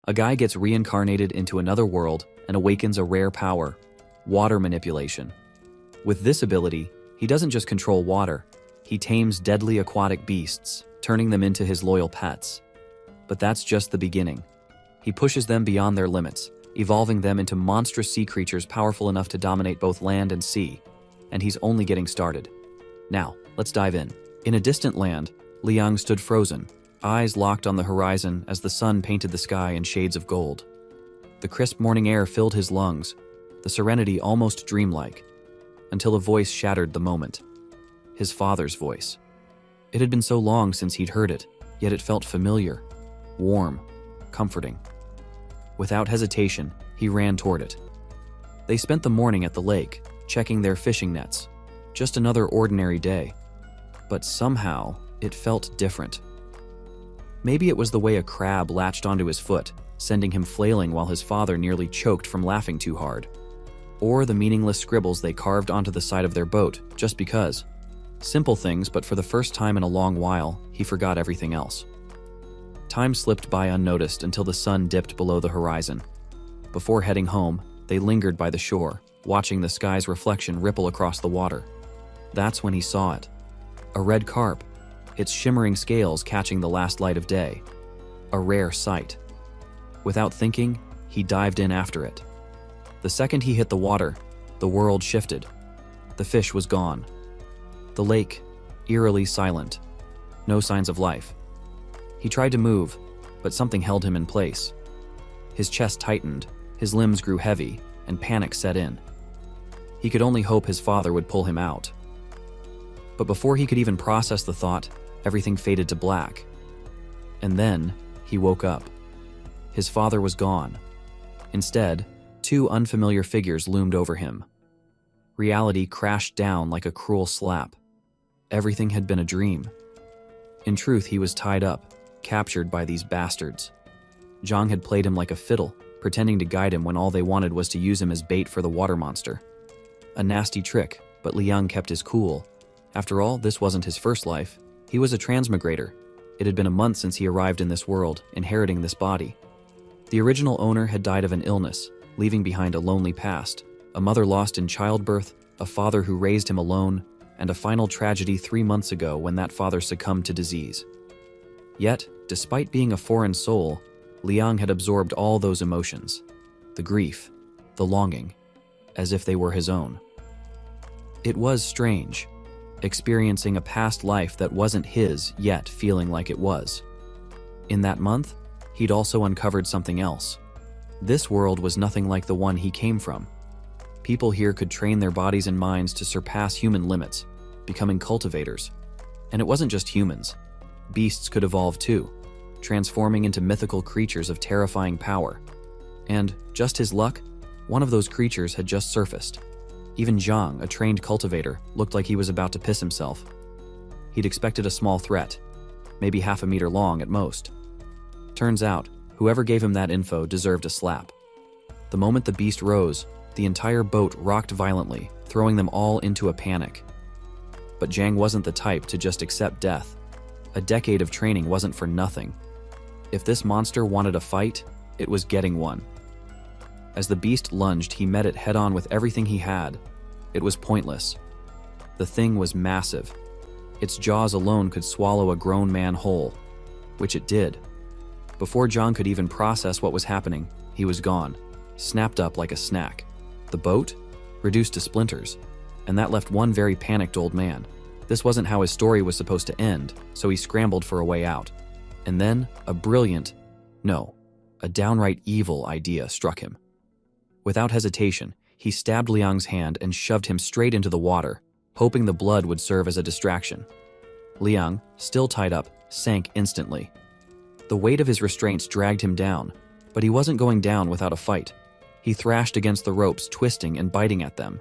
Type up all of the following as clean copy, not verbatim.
A guy gets reincarnated into another world and awakens a rare power, water manipulation. With this ability, he doesn't just control water, he tames deadly aquatic beasts, turning them into his loyal pets. But that's just the beginning. He pushes them beyond their limits, evolving them into monstrous sea creatures powerful enough to dominate both land and sea. And he's only getting started. Now, let's dive in. In a distant land, Liang stood frozen, eyes locked on the horizon as the sun painted the sky in shades of gold. The crisp morning air filled his lungs, the serenity almost dreamlike, until a voice shattered the moment. His father's voice. It had been so long since he'd heard it, yet it felt familiar, warm, comforting. Without hesitation, he ran toward it. They spent the morning at the lake, checking their fishing nets. Just another ordinary day. But somehow, it felt different. Maybe it was the way a crab latched onto his foot, sending him flailing while his father nearly choked from laughing too hard. Or the meaningless scribbles they carved onto the side of their boat, just because. Simple things, but for the first time in a long while, he forgot everything else. Time slipped by unnoticed until the sun dipped below the horizon. Before heading home, they lingered by the shore, watching the sky's reflection ripple across the water. That's when he saw it. A red carp, its shimmering scales catching the last light of day. A rare sight. Without thinking, he dived in after it. The second he hit the water, the world shifted. The fish was gone. The lake, eerily silent. No signs of life. He tried to move, but something held him in place. His chest tightened, his limbs grew heavy, and panic set in. He could only hope his father would pull him out. But before he could even process the thought, everything faded to black. And then, he woke up. His father was gone. Instead, two unfamiliar figures loomed over him. Reality crashed down like a cruel slap. Everything had been a dream. In truth, he was tied up, captured by these bastards. Zhang had played him like a fiddle, pretending to guide him when all they wanted was to use him as bait for the water monster. A nasty trick, but Liang kept his cool. After all, this wasn't his first life. He was a transmigrator. It had been a month since he arrived in this world, inheriting this body. The original owner had died of an illness, leaving behind a lonely past, a mother lost in childbirth, a father who raised him alone, and a final tragedy 3 months ago when that father succumbed to disease. Yet, despite being a foreign soul, Liang had absorbed all those emotions, the grief, the longing, as if they were his own. It was strange, experiencing a past life that wasn't his, yet feeling like it was. In that month, he'd also uncovered something else. This world was nothing like the one he came from. People here could train their bodies and minds to surpass human limits, becoming cultivators. And it wasn't just humans. Beasts could evolve too, transforming into mythical creatures of terrifying power. And, just his luck, one of those creatures had just surfaced. Even Zhang, a trained cultivator, looked like he was about to piss himself. He'd expected a small threat, maybe half a meter long at most. Turns out, whoever gave him that info deserved a slap. The moment the beast rose, the entire boat rocked violently, throwing them all into a panic. But Zhang wasn't the type to just accept death. A decade of training wasn't for nothing. If this monster wanted a fight, it was getting one. As the beast lunged, he met it head-on with everything he had. It was pointless. The thing was massive. Its jaws alone could swallow a grown man whole, which it did. Before Zhang could even process what was happening, he was gone, snapped up like a snack. The boat? Reduced to splinters. And that left one very panicked old man. This wasn't how his story was supposed to end, so he scrambled for a way out. And then, a downright evil idea struck him. Without hesitation, he stabbed Liang's hand and shoved him straight into the water, hoping the blood would serve as a distraction. Liang, still tied up, sank instantly. The weight of his restraints dragged him down, but he wasn't going down without a fight. He thrashed against the ropes, twisting and biting at them.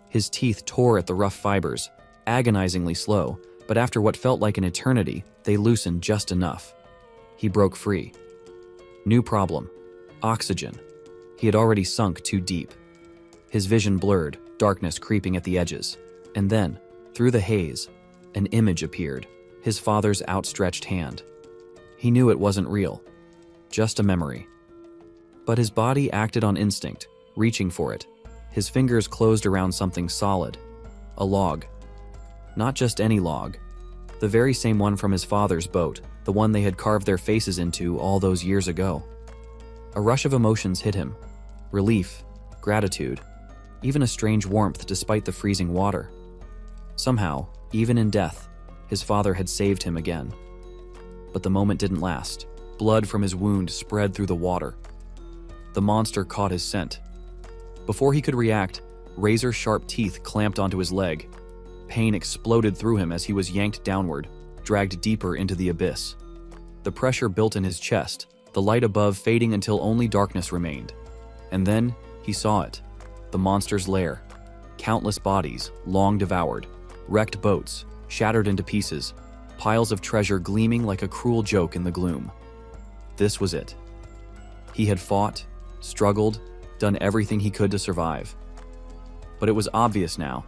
His teeth tore at the rough fibers, agonizingly slow, but after what felt like an eternity, they loosened just enough. He broke free. New problem: oxygen. He had already sunk too deep. His vision blurred, darkness creeping at the edges. And then, through the haze, an image appeared, his father's outstretched hand. He knew it wasn't real, just a memory. But his body acted on instinct, reaching for it. His fingers closed around something solid. A log. Not just any log. The very same one from his father's boat, the one they had carved their faces into all those years ago. A rush of emotions hit him. Relief, gratitude, even a strange warmth despite the freezing water. Somehow, even in death, his father had saved him again. But the moment didn't last. Blood from his wound spread through the water. The monster caught his scent. Before he could react, razor-sharp teeth clamped onto his leg. Pain exploded through him as he was yanked downward, dragged deeper into the abyss. The pressure built in his chest, the light above fading until only darkness remained. And then, he saw it. The monster's lair. Countless bodies, long devoured. Wrecked boats, shattered into pieces. Piles of treasure gleaming like a cruel joke in the gloom. This was it. He had fought, struggled, done everything he could to survive. But it was obvious now.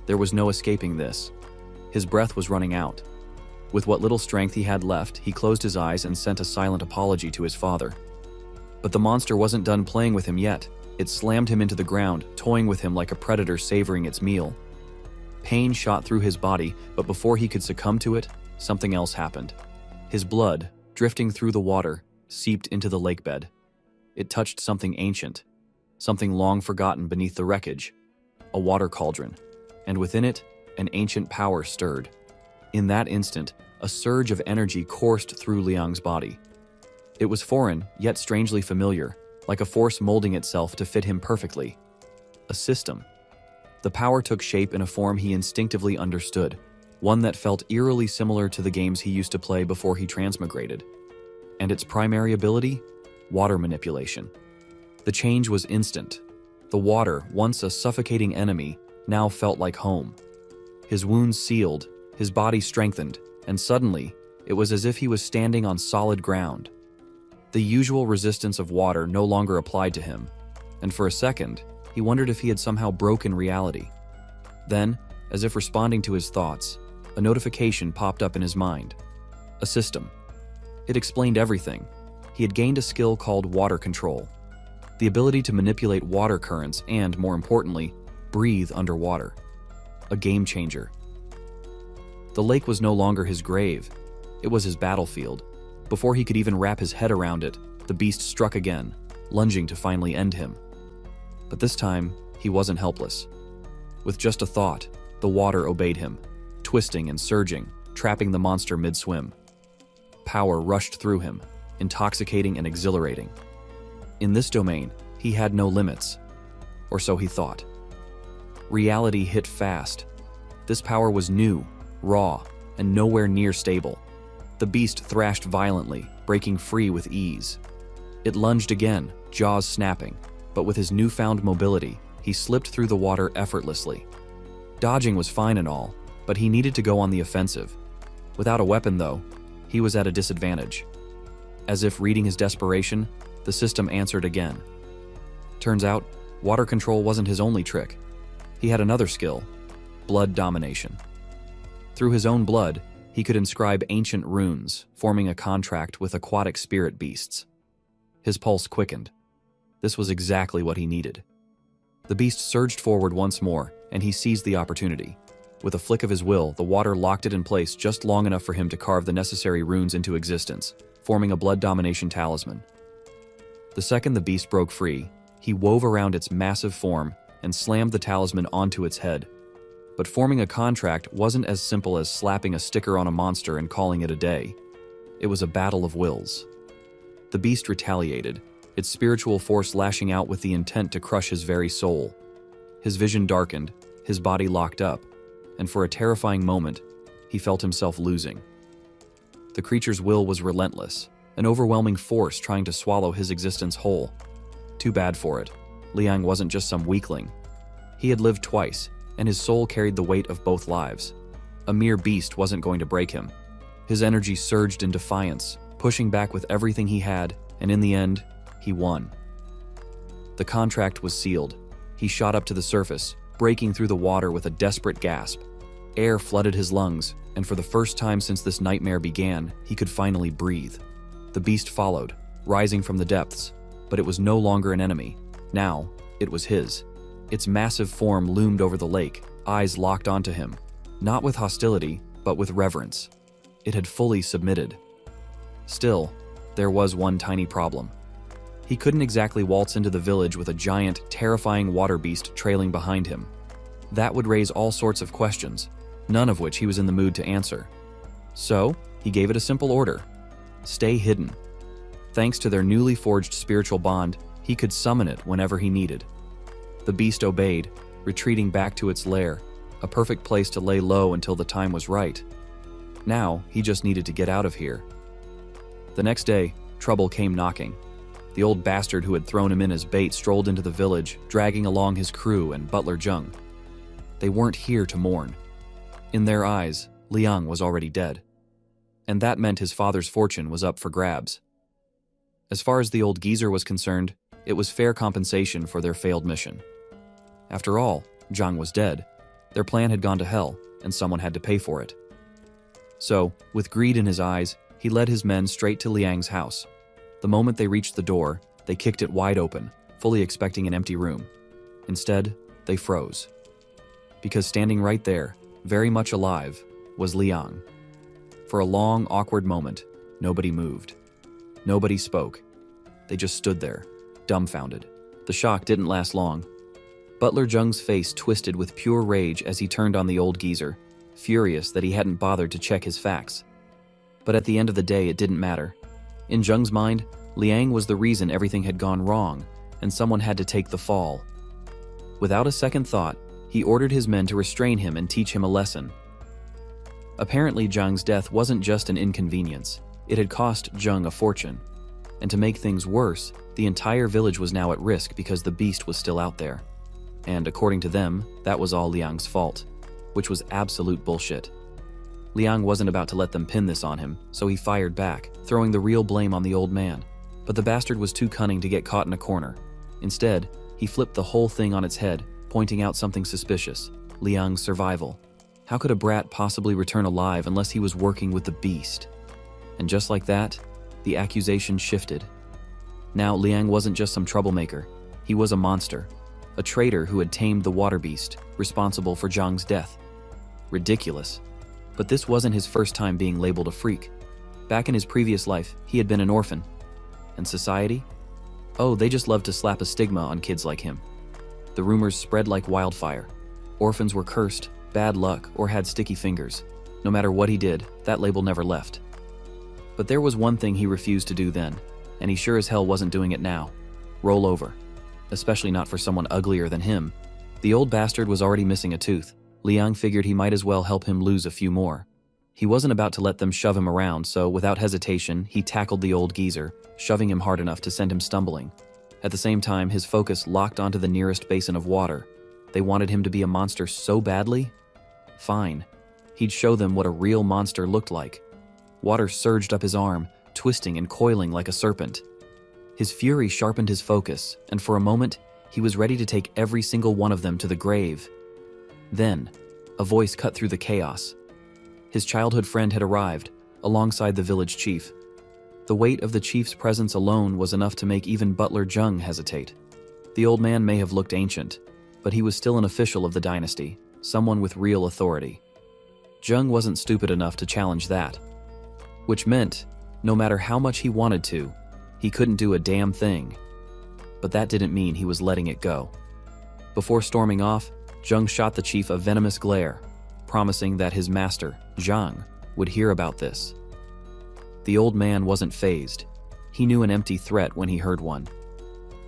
There was no escaping this. His breath was running out. With what little strength he had left, he closed his eyes and sent a silent apology to his father. But the monster wasn't done playing with him yet. It slammed him into the ground, toying with him like a predator savoring its meal. Pain shot through his body, but before he could succumb to it, something else happened. His blood, drifting through the water, seeped into the lakebed. It touched something ancient, something long forgotten beneath the wreckage. A water cauldron. And within it, an ancient power stirred. In that instant, a surge of energy coursed through Liang's body. It was foreign, yet strangely familiar, like a force molding itself to fit him perfectly. A system. The power took shape in a form he instinctively understood, one that felt eerily similar to the games he used to play before he transmigrated. And its primary ability? Water manipulation. The change was instant. The water, once a suffocating enemy, now felt like home. His wounds sealed, his body strengthened, and suddenly, it was as if he was standing on solid ground. The usual resistance of water no longer applied to him, and for a second, he wondered if he had somehow broken reality. Then, as if responding to his thoughts, a notification popped up in his mind. A system. It explained everything. He had gained a skill called water control. The ability to manipulate water currents and, more importantly, breathe underwater. A game changer. The lake was no longer his grave. It was his battlefield. Before he could even wrap his head around it, the beast struck again, lunging to finally end him. But this time, he wasn't helpless. With just a thought, the water obeyed him, twisting and surging, trapping the monster mid-swim. Power rushed through him, intoxicating and exhilarating. In this domain, he had no limits. Or so he thought. Reality hit fast. This power was new, raw, and nowhere near stable. The beast thrashed violently, breaking free with ease. It lunged again, jaws snapping, but with his newfound mobility, he slipped through the water effortlessly. Dodging was fine and all, but he needed to go on the offensive. Without a weapon, though, he was at a disadvantage. As if reading his desperation, the system answered again. Turns out, water control wasn't his only trick. He had another skill: blood domination. Through his own blood, he could inscribe ancient runes, forming a contract with aquatic spirit beasts. His pulse quickened. This was exactly what he needed. The beast surged forward once more, and he seized the opportunity. With a flick of his will, the water locked it in place just long enough for him to carve the necessary runes into existence, forming a blood domination talisman. The second the beast broke free, he wove around its massive form and slammed the talisman onto its head. But forming a contract wasn't as simple as slapping a sticker on a monster and calling it a day. It was a battle of wills. The beast retaliated, its spiritual force lashing out with the intent to crush his very soul. His vision darkened, his body locked up, and for a terrifying moment, he felt himself losing. The creature's will was relentless, an overwhelming force trying to swallow his existence whole. Too bad for it. Liang wasn't just some weakling. He had lived twice, and his soul carried the weight of both lives. A mere beast wasn't going to break him. His energy surged in defiance, pushing back with everything he had, and in the end, he won. The contract was sealed. He shot up to the surface, breaking through the water with a desperate gasp. Air flooded his lungs, and for the first time since this nightmare began, he could finally breathe. The beast followed, rising from the depths. but it was no longer an enemy. Now, it was his. Its massive form loomed over the lake, eyes locked onto him, not with hostility, but with reverence. It had fully submitted. Still, there was one tiny problem. He couldn't exactly waltz into the village with a giant, terrifying water beast trailing behind him. That would raise all sorts of questions, none of which he was in the mood to answer. So, he gave it a simple order: stay hidden. Thanks to their newly forged spiritual bond, he could summon it whenever he needed. The beast obeyed, retreating back to its lair, a perfect place to lay low until the time was right. Now, he just needed to get out of here. The next day, trouble came knocking. The old bastard who had thrown him in as bait strolled into the village, dragging along his crew and butler Jung. They weren't here to mourn. In their eyes, Liang was already dead. And that meant his father's fortune was up for grabs. As far as the old geezer was concerned, it was fair compensation for their failed mission. After all, Zhang was dead. Their plan had gone to hell, and someone had to pay for it. So, with greed in his eyes, he led his men straight to Liang's house. The moment they reached the door, they kicked it wide open, fully expecting an empty room. Instead, they froze. Because standing right there, very much alive, was Liang. For a long, awkward moment, nobody moved. Nobody spoke. They just stood there, dumbfounded. The shock didn't last long. Butler Jung's face twisted with pure rage as he turned on the old geezer, furious that he hadn't bothered to check his facts. But at the end of the day, it didn't matter. In Jung's mind, Liang was the reason everything had gone wrong, and someone had to take the fall. Without a second thought, he ordered his men to restrain him and teach him a lesson. Apparently, Zhang's death wasn't just an inconvenience. It had cost Zhang a fortune. And to make things worse, the entire village was now at risk because the beast was still out there. And according to them, that was all Liang's fault, which was absolute bullshit. Liang wasn't about to let them pin this on him, so he fired back, throwing the real blame on the old man. But the bastard was too cunning to get caught in a corner. Instead, he flipped the whole thing on its head, pointing out something suspicious: Liang's survival. How could a brat possibly return alive unless he was working with the beast? And just like that, the accusation shifted. Now Liang wasn't just some troublemaker. He was a monster. A traitor who had tamed the water beast, responsible for Zhang's death. Ridiculous. But this wasn't his first time being labeled a freak. Back in his previous life, he had been an orphan. And society? Oh, they just loved to slap a stigma on kids like him. The rumors spread like wildfire. Orphans were cursed, bad luck, or had sticky fingers. No matter what he did, that label never left. But there was one thing he refused to do then, and he sure as hell wasn't doing it now: roll over. Especially not for someone uglier than him. The old bastard was already missing a tooth. Liang figured he might as well help him lose a few more. He wasn't about to let them shove him around, so without hesitation, he tackled the old geezer, shoving him hard enough to send him stumbling. At the same time, his focus locked onto the nearest basin of water. They wanted him to be a monster so badly? Fine. He'd show them what a real monster looked like. Water surged up his arm, twisting and coiling like a serpent. His fury sharpened his focus, and for a moment, he was ready to take every single one of them to the grave. Then, a voice cut through the chaos. His childhood friend had arrived, alongside the village chief. The weight of the chief's presence alone was enough to make even Butler Jung hesitate. The old man may have looked ancient, but he was still an official of the dynasty, someone with real authority. Jung wasn't stupid enough to challenge that. Which meant, no matter how much he wanted to, he couldn't do a damn thing. But that didn't mean he was letting it go. Before storming off, Jung shot the chief a venomous glare, promising that his master, Zhang, would hear about this. The old man wasn't fazed. He knew an empty threat when he heard one.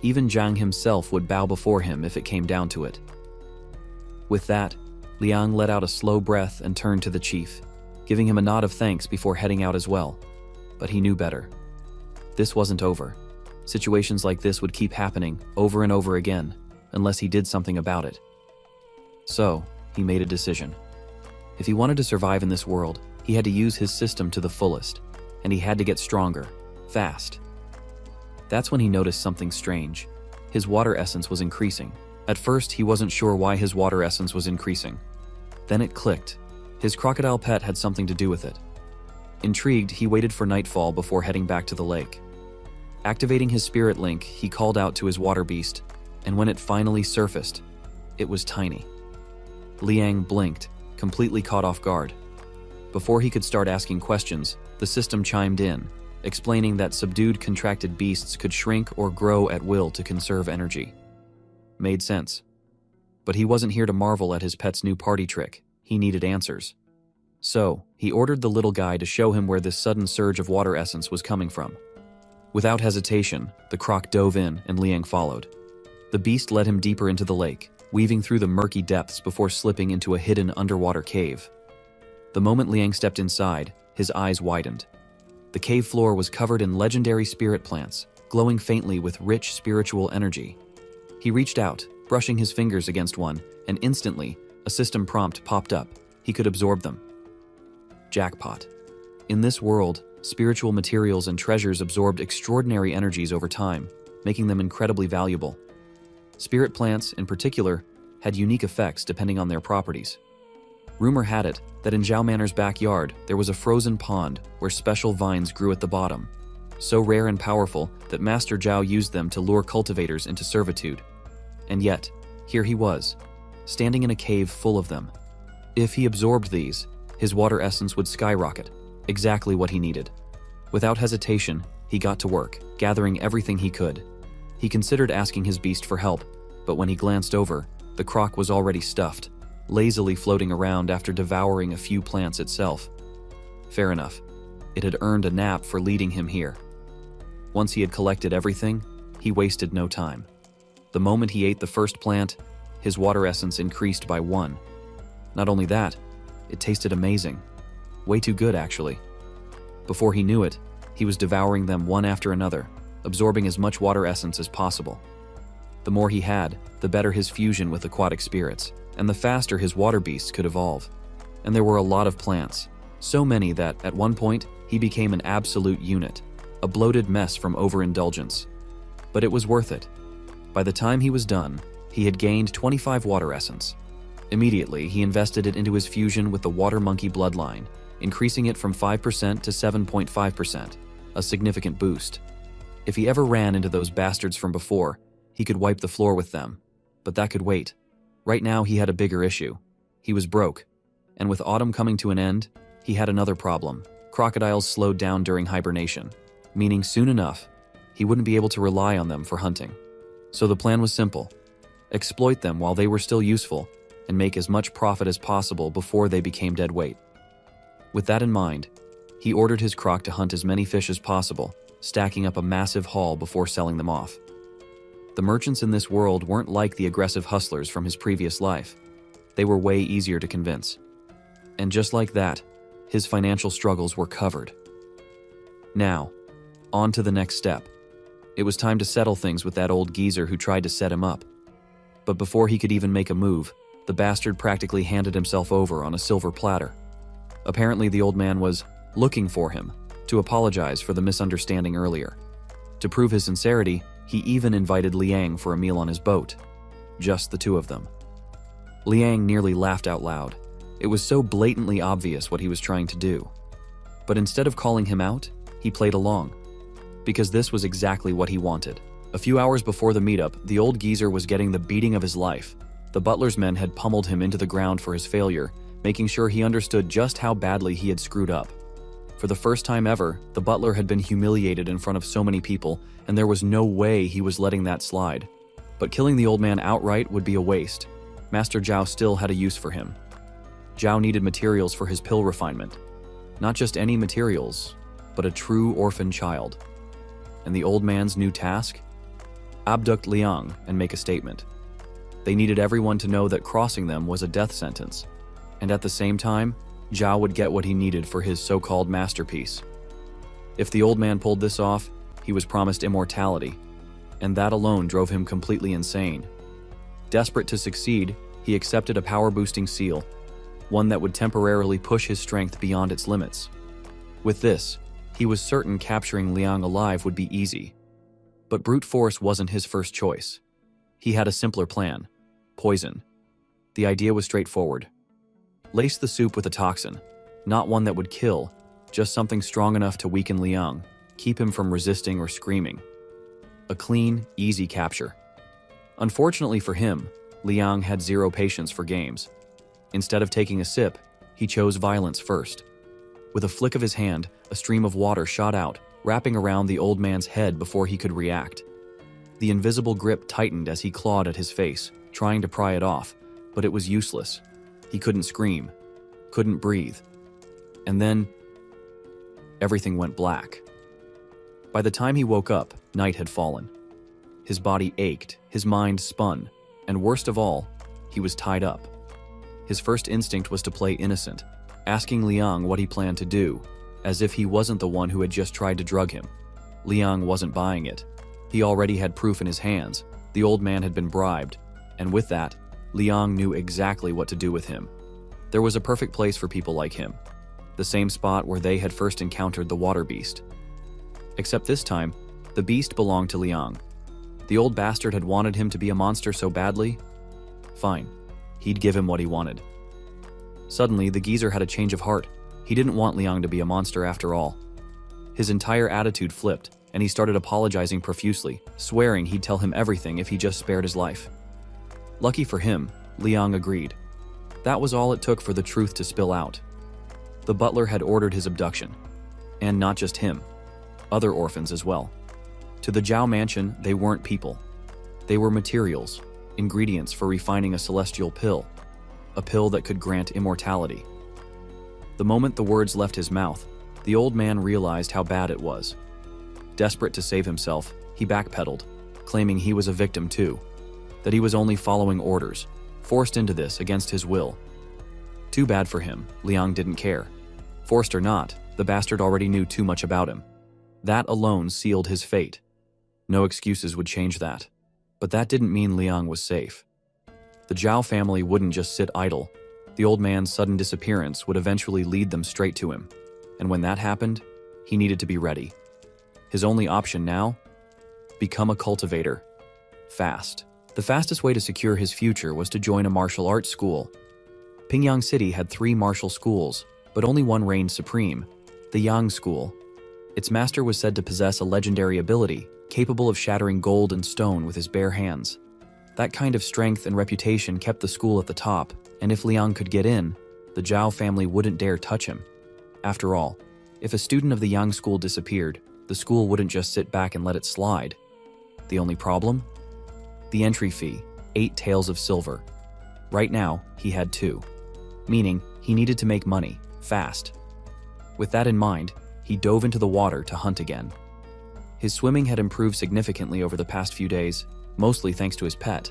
Even Zhang himself would bow before him if it came down to it. With that, Liang let out a slow breath and turned to the chief, giving him a nod of thanks before heading out as well. But he knew better. This wasn't over. Situations like this would keep happening over and over again, unless he did something about it. So, he made a decision. If he wanted to survive in this world, he had to use his system to the fullest, and he had to get stronger, fast. That's when he noticed something strange. His water essence was increasing. At first, he wasn't sure why his water essence was increasing. Then it clicked. His crocodile pet had something to do with it. Intrigued, he waited for nightfall before heading back to the lake. Activating his spirit link, he called out to his water beast, and when it finally surfaced, it was tiny. Liang blinked, completely caught off guard. Before he could start asking questions, the system chimed in, explaining that subdued contracted beasts could shrink or grow at will to conserve energy. Made sense. But he wasn't here to marvel at his pet's new party trick. He needed answers. So, he ordered the little guy to show him where this sudden surge of water essence was coming from. Without hesitation, the croc dove in and Liang followed. The beast led him deeper into the lake, weaving through the murky depths before slipping into a hidden underwater cave. The moment Liang stepped inside, his eyes widened. The cave floor was covered in legendary spirit plants, glowing faintly with rich spiritual energy. He reached out, brushing his fingers against one, and instantly, a system prompt popped up. He could absorb them. Jackpot. In this world, spiritual materials and treasures absorbed extraordinary energies over time, making them incredibly valuable. Spirit plants, in particular, had unique effects depending on their properties. Rumor had it that in Zhao Manor's backyard there was a frozen pond where special vines grew at the bottom, so rare and powerful that Master Zhao used them to lure cultivators into servitude. And yet, here he was, standing in a cave full of them. If he absorbed these, his water essence would skyrocket, exactly what he needed. Without hesitation, he got to work, gathering everything he could. He considered asking his beast for help, but when he glanced over, the croc was already stuffed, lazily floating around after devouring a few plants itself. Fair enough. It had earned a nap for leading him here. Once he had collected everything, he wasted no time. The moment he ate the first plant, his water essence increased by 1. Not only that, it tasted amazing. Way too good, actually. Before he knew it, he was devouring them one after another, absorbing as much water essence as possible. The more he had, the better his fusion with aquatic spirits, and the faster his water beasts could evolve. And there were a lot of plants, so many that, at one point, he became an absolute unit, a bloated mess from overindulgence. But it was worth it. By the time he was done, he had gained 25 water essence. Immediately, he invested it into his fusion with the water monkey bloodline, increasing it from 5% to 7.5%, a significant boost. If he ever ran into those bastards from before, he could wipe the floor with them, but that could wait. Right now, he had a bigger issue. He was broke, and with autumn coming to an end, he had another problem. Crocodiles slowed down during hibernation, meaning soon enough, he wouldn't be able to rely on them for hunting. So the plan was simple. Exploit them while they were still useful, and make as much profit as possible before they became dead weight. With that in mind, he ordered his croc to hunt as many fish as possible, stacking up a massive haul before selling them off. The merchants in this world weren't like the aggressive hustlers from his previous life. They were way easier to convince. And just like that, his financial struggles were covered. Now, on to the next step. It was time to settle things with that old geezer who tried to set him up. But before he could even make a move, the bastard practically handed himself over on a silver platter. Apparently the old man was looking for him to apologize for the misunderstanding earlier. To prove his sincerity, he even invited Liang for a meal on his boat. Just the two of them. Liang nearly laughed out loud. It was so blatantly obvious what he was trying to do. But instead of calling him out, he played along. Because this was exactly what he wanted. A few hours before the meetup, the old geezer was getting the beating of his life. The butler's men had pummeled him into the ground for his failure, making sure he understood just how badly he had screwed up. For the first time ever, the butler had been humiliated in front of so many people, and there was no way he was letting that slide. But killing the old man outright would be a waste. Master Zhao still had a use for him. Zhao needed materials for his pill refinement. Not just any materials, but a true orphan child. And the old man's new task? Abduct Liang and make a statement. They needed everyone to know that crossing them was a death sentence. And at the same time, Zhao would get what he needed for his so-called masterpiece. If the old man pulled this off, he was promised immortality, and that alone drove him completely insane. Desperate to succeed, he accepted a power-boosting seal, one that would temporarily push his strength beyond its limits. With this, he was certain capturing Liang alive would be easy. But brute force wasn't his first choice. He had a simpler plan: poison. The idea was straightforward. Lace the soup with a toxin, not one that would kill, just something strong enough to weaken Liang, keep him from resisting or screaming. A clean, easy capture. Unfortunately for him, Liang had zero patience for games. Instead of taking a sip, he chose violence first. With a flick of his hand, a stream of water shot out, wrapping around the old man's head before he could react. The invisible grip tightened as he clawed at his face, trying to pry it off, but it was useless. He couldn't scream, couldn't breathe. And then, everything went black. By the time he woke up, night had fallen. His body ached, his mind spun, and worst of all, he was tied up. His first instinct was to play innocent, asking Liang what he planned to do, as if he wasn't the one who had just tried to drug him. Liang wasn't buying it. He already had proof in his hands. The old man had been bribed, and with that, Liang knew exactly what to do with him. There was a perfect place for people like him, the same spot where they had first encountered the water beast. Except this time, the beast belonged to Liang. The old bastard had wanted him to be a monster so badly. Fine, he'd give him what he wanted. Suddenly, the geezer had a change of heart. He didn't want Liang to be a monster after all. His entire attitude flipped, and he started apologizing profusely, swearing he'd tell him everything if he just spared his life. Lucky for him, Liang agreed. That was all it took for the truth to spill out. The butler had ordered his abduction. And not just him, other orphans as well. To the Zhao mansion, they weren't people. They were materials, ingredients for refining a celestial pill, a pill that could grant immortality. The moment the words left his mouth, the old man realized how bad it was. Desperate to save himself, he backpedaled, claiming he was a victim too, that he was only following orders, forced into this against his will. Too bad for him, Liang didn't care. Forced or not, the bastard already knew too much about him. That alone sealed his fate. No excuses would change that. But that didn't mean Liang was safe. The Zhao family wouldn't just sit idle. The old man's sudden disappearance would eventually lead them straight to him. And when that happened, he needed to be ready. His only option now? Become a cultivator. Fast. The fastest way to secure his future was to join a martial arts school. Pingyang City had 3 martial schools, but only one reigned supreme, the Yang School. Its master was said to possess a legendary ability, capable of shattering gold and stone with his bare hands. That kind of strength and reputation kept the school at the top, and if Liang could get in, the Zhao family wouldn't dare touch him. After all, if a student of the Yang School disappeared, the school wouldn't just sit back and let it slide. The only problem? The entry fee, 8 taels of silver. Right now, he had 2. Meaning, he needed to make money, fast. With that in mind, he dove into the water to hunt again. His swimming had improved significantly over the past few days, mostly thanks to his pet.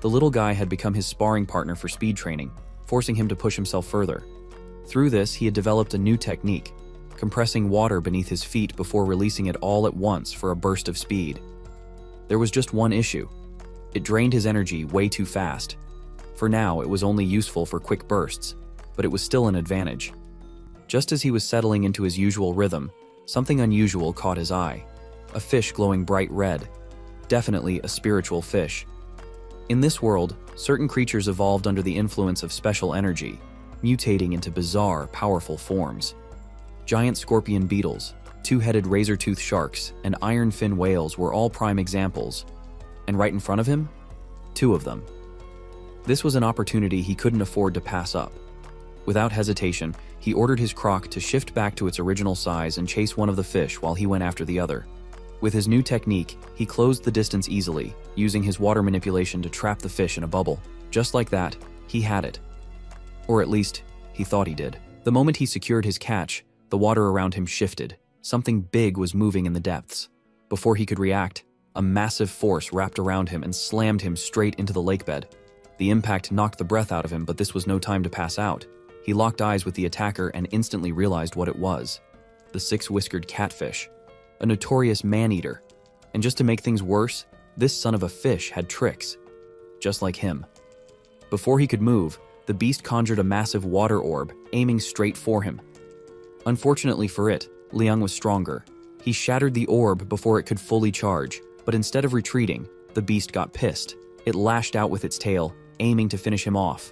The little guy had become his sparring partner for speed training, forcing him to push himself further. Through this, he had developed a new technique, compressing water beneath his feet before releasing it all at once for a burst of speed. There was just one issue. It drained his energy way too fast. For now, it was only useful for quick bursts, but it was still an advantage. Just as he was settling into his usual rhythm, something unusual caught his eye. A fish glowing bright red. Definitely a spiritual fish. In this world, certain creatures evolved under the influence of special energy, mutating into bizarre, powerful forms. Giant scorpion beetles, 2-headed razor-toothed sharks, and iron-fin whales were all prime examples. And right in front of him? 2 of them. This was an opportunity he couldn't afford to pass up. Without hesitation, he ordered his croc to shift back to its original size and chase one of the fish while he went after the other. With his new technique, he closed the distance easily, using his water manipulation to trap the fish in a bubble. Just like that, he had it. Or at least, he thought he did. The moment he secured his catch, the water around him shifted. Something big was moving in the depths. Before he could react, a massive force wrapped around him and slammed him straight into the lakebed. The impact knocked the breath out of him, but this was no time to pass out. He locked eyes with the attacker and instantly realized what it was. The 6-whiskered catfish. A notorious man-eater. And just to make things worse, this son of a fish had tricks. Just like him. Before he could move, the beast conjured a massive water orb, aiming straight for him. Unfortunately for it, Liang was stronger. He shattered the orb before it could fully charge, but instead of retreating, the beast got pissed. It lashed out with its tail, aiming to finish him off.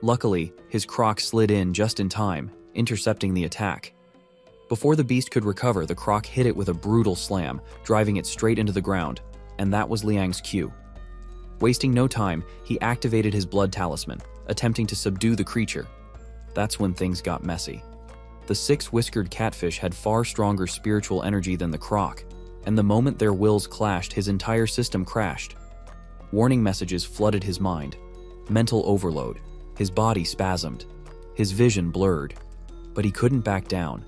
Luckily, his croc slid in just in time, intercepting the attack. Before the beast could recover, the croc hit it with a brutal slam, driving it straight into the ground, and that was Liang's cue. Wasting no time, he activated his blood talisman, attempting to subdue the creature. That's when things got messy. The six-whiskered catfish had far stronger spiritual energy than the croc, and the moment their wills clashed, his entire system crashed. Warning messages flooded his mind. Mental overload. His body spasmed. His vision blurred. But he couldn't back down.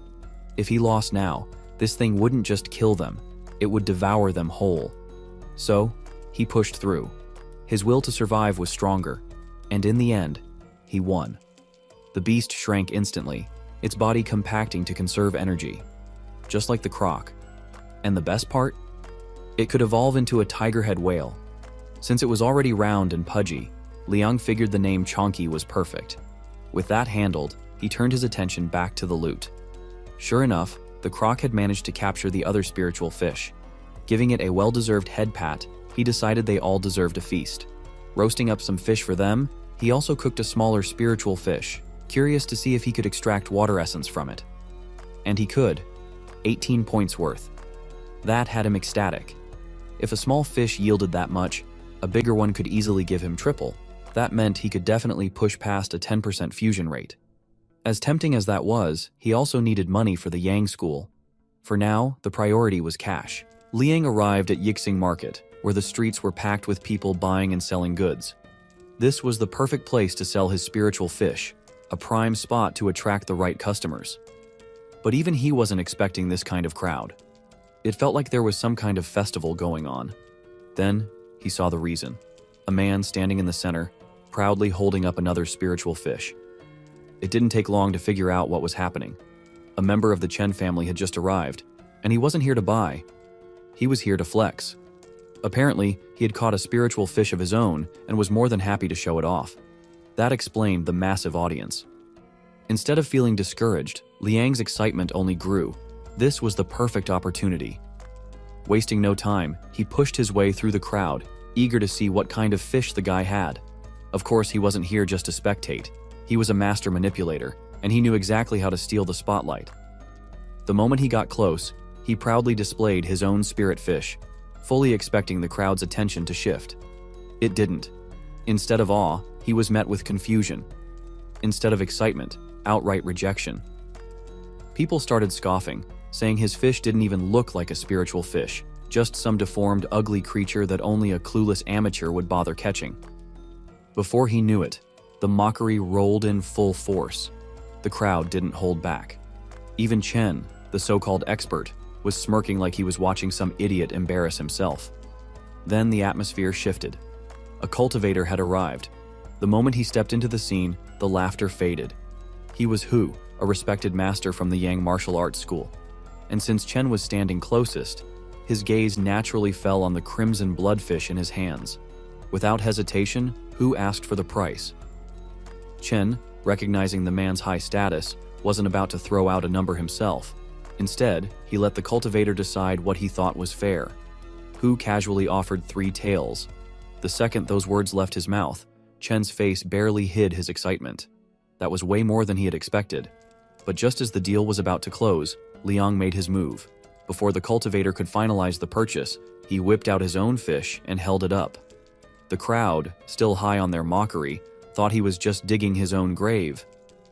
If he lost now, this thing wouldn't just kill them, it would devour them whole. So, he pushed through. His will to survive was stronger, and in the end, he won. The beast shrank instantly, its body compacting to conserve energy, just like the croc. And the best part? It could evolve into a tigerhead whale. Since it was already round and pudgy, Liang figured the name Chonky was perfect. With that handled, he turned his attention back to the loot. Sure enough, the croc had managed to capture the other spiritual fish. Giving it a well-deserved head pat, he decided they all deserved a feast. Roasting up some fish for them, he also cooked a smaller spiritual fish, curious to see if he could extract water essence from it. And he could. 18 points worth. That had him ecstatic. If a small fish yielded that much, a bigger one could easily give him triple. That meant he could definitely push past a 10% fusion rate. As tempting as that was, he also needed money for the Yang school. For now, the priority was cash. Liang arrived at Yixing Market, where the streets were packed with people buying and selling goods. This was the perfect place to sell his spiritual fish, a prime spot to attract the right customers. But even he wasn't expecting this kind of crowd. It felt like there was some kind of festival going on. Then, he saw the reason. A man standing in the center, proudly holding up another spiritual fish. It didn't take long to figure out what was happening. A member of the Chen family had just arrived, and he wasn't here to buy. He was here to flex. Apparently, he had caught a spiritual fish of his own and was more than happy to show it off. That explained the massive audience. Instead of feeling discouraged, Liang's excitement only grew. This was the perfect opportunity. Wasting no time, he pushed his way through the crowd, eager to see what kind of fish the guy had. Of course, he wasn't here just to spectate. He was a master manipulator, and he knew exactly how to steal the spotlight. The moment he got close, he proudly displayed his own spirit fish, fully expecting the crowd's attention to shift. It didn't. Instead of awe, he was met with confusion. Instead of excitement, outright rejection. People started scoffing, saying his fish didn't even look like a spiritual fish, just some deformed, ugly creature that only a clueless amateur would bother catching. Before he knew it, the mockery rolled in full force. The crowd didn't hold back. Even Chen, the so-called expert, was smirking like he was watching some idiot embarrass himself. Then the atmosphere shifted. A cultivator had arrived. The moment he stepped into the scene, the laughter faded. He was Hu, a respected master from the Yang martial arts school. And since Chen was standing closest, his gaze naturally fell on the crimson bloodfish in his hands. Without hesitation, Hu asked for the price. Chen, recognizing the man's high status, wasn't about to throw out a number himself. Instead, he let the cultivator decide what he thought was fair. Hu casually offered 3 taels. The second those words left his mouth, Chen's face barely hid his excitement. That was way more than he had expected. But just as the deal was about to close, Liang made his move. Before the cultivator could finalize the purchase, he whipped out his own fish and held it up. The crowd, still high on their mockery, thought he was just digging his own grave.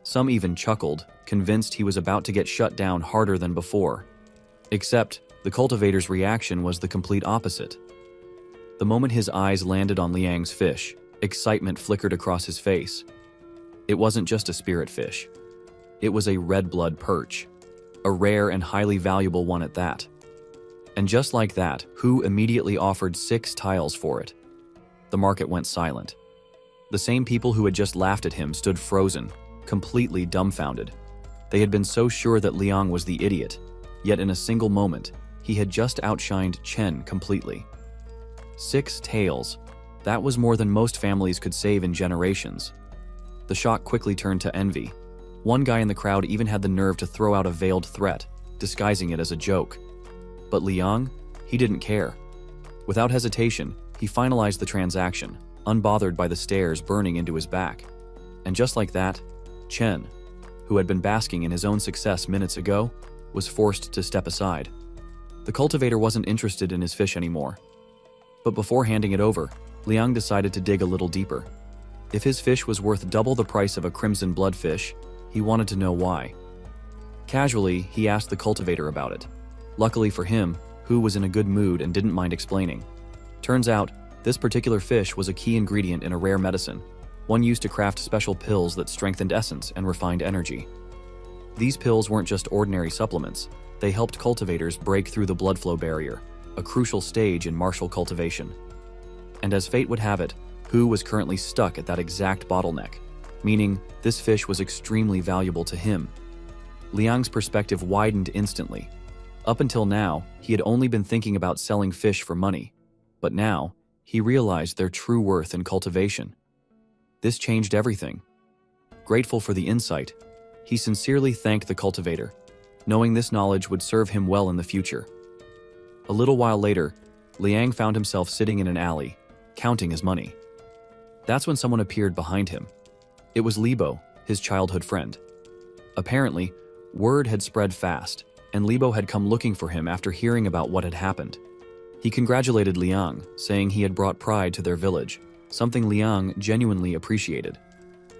Some even chuckled, convinced he was about to get shut down harder than before. Except, the cultivator's reaction was the complete opposite. The moment his eyes landed on Liang's fish, excitement flickered across his face. It wasn't just a spirit fish. It was a red blood perch, a rare and highly valuable one at that. And just like that, Hu immediately offered 6 tiles for it. The market went silent. The same people who had just laughed at him stood frozen, completely dumbfounded. They had been so sure that Liang was the idiot, yet in a single moment, he had just outshined Chen completely. 6 taels. That was more than most families could save in generations. The shock quickly turned to envy. One guy in the crowd even had the nerve to throw out a veiled threat, disguising it as a joke. But Liang, he didn't care. Without hesitation, he finalized the transaction, unbothered by the stares burning into his back. And just like that, Chen, who had been basking in his own success minutes ago, was forced to step aside. The cultivator wasn't interested in his fish anymore. But before handing it over, Liang decided to dig a little deeper. If his fish was worth double the price of a crimson bloodfish, he wanted to know why. Casually, he asked the cultivator about it. Luckily for him, Hu was in a good mood and didn't mind explaining. Turns out, this particular fish was a key ingredient in a rare medicine, one used to craft special pills that strengthened essence and refined energy. These pills weren't just ordinary supplements, they helped cultivators break through the blood flow barrier, a crucial stage in martial cultivation. And as fate would have it, Hu was currently stuck at that exact bottleneck, meaning this fish was extremely valuable to him. Liang's perspective widened instantly. Up until now, he had only been thinking about selling fish for money, but now, he realized their true worth in cultivation. This changed everything. Grateful for the insight, he sincerely thanked the cultivator, knowing this knowledge would serve him well in the future. A little while later, Liang found himself sitting in an alley, counting his money. That's when someone appeared behind him. It was Libo, his childhood friend. Apparently, word had spread fast, and Libo had come looking for him after hearing about what had happened. He congratulated Liang, saying he had brought pride to their village, something Liang genuinely appreciated.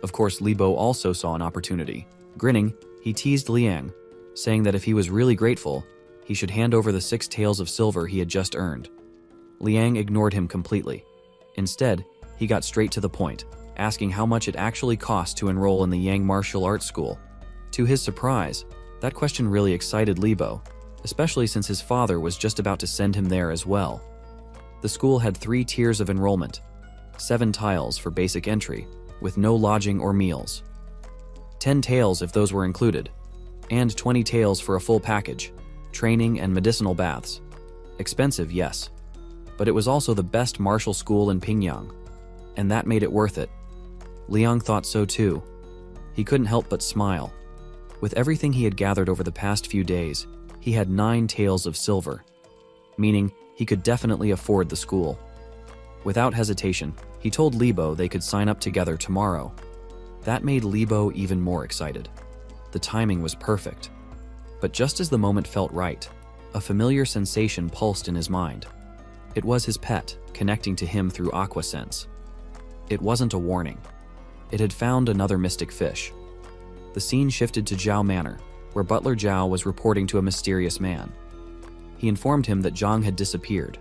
Of course, Libo also saw an opportunity. Grinning, he teased Liang, saying that if he was really grateful, he should hand over the 6 taels of silver he had just earned. Liang ignored him completely. Instead, he got straight to the point, asking how much it actually cost to enroll in the Yang Martial Arts School. To his surprise, that question really excited Libo, especially since his father was just about to send him there as well. The school had 3 tiers of enrollment, 7 taels for basic entry, with no lodging or meals, 10 taels if those were included, and 20 taels for a full package, training and medicinal baths. Expensive, yes, but it was also the best martial school in Pingyang, and that made it worth it. Liang thought so too. He couldn't help but smile. With everything he had gathered over the past few days, he had 9 taels of silver, meaning he could definitely afford the school. Without hesitation, he told Libo they could sign up together tomorrow. That made Libo even more excited. The timing was perfect. But just as the moment felt right, a familiar sensation pulsed in his mind. It was his pet, connecting to him through aqua sense. It wasn't a warning. It had found another mystic fish. The scene shifted to Zhao Manor, where Butler Zhao was reporting to a mysterious man. He informed him that Zhang had disappeared,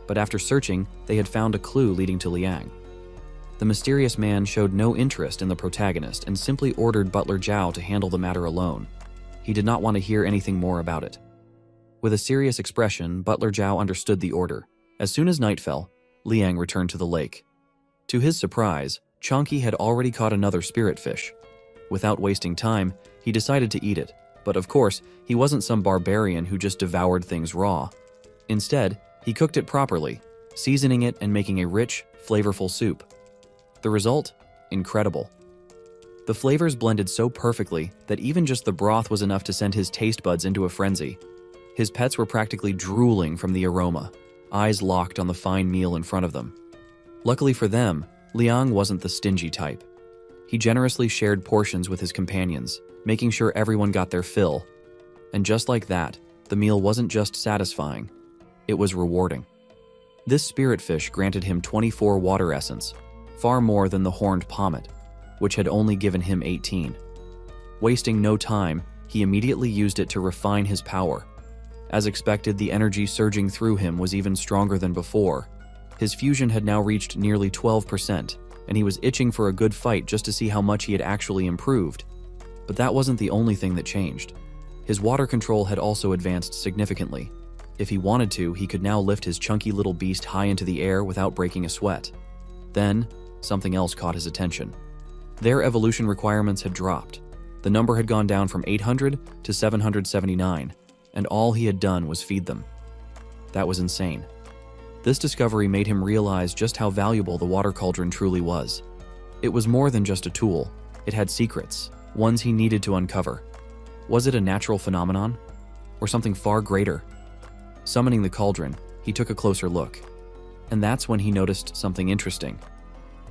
but after searching, they had found a clue leading to Liang. The mysterious man showed no interest in the protagonist and simply ordered Butler Zhao to handle the matter alone. He did not want to hear anything more about it. With a serious expression, Butler Zhao understood the order. As soon as night fell, Liang returned to the lake. To his surprise, Chonky had already caught another spirit fish. Without wasting time, he decided to eat it, but of course, he wasn't some barbarian who just devoured things raw. Instead, he cooked it properly, seasoning it and making a rich, flavorful soup. The result? Incredible. The flavors blended so perfectly that even just the broth was enough to send his taste buds into a frenzy. His pets were practically drooling from the aroma, eyes locked on the fine meal in front of them. Luckily for them, Liang wasn't the stingy type. He generously shared portions with his companions, making sure everyone got their fill. And just like that, the meal wasn't just satisfying, it was rewarding. This spirit fish granted him 24 water essence, far more than the horned pommet, which had only given him 18. Wasting no time, he immediately used it to refine his power. As expected, the energy surging through him was even stronger than before. His fusion had now reached nearly 12%, and he was itching for a good fight just to see how much he had actually improved. But that wasn't the only thing that changed. His water control had also advanced significantly. If he wanted to, he could now lift his chunky little beast high into the air without breaking a sweat. Then, something else caught his attention. Their evolution requirements had dropped. The number had gone down from 800 to 779, and all he had done was feed them. That was insane. This discovery made him realize just how valuable the water cauldron truly was. It was more than just a tool. It had secrets, ones he needed to uncover. Was it a natural phenomenon? Or something far greater? Summoning the cauldron, he took a closer look. And that's when he noticed something interesting.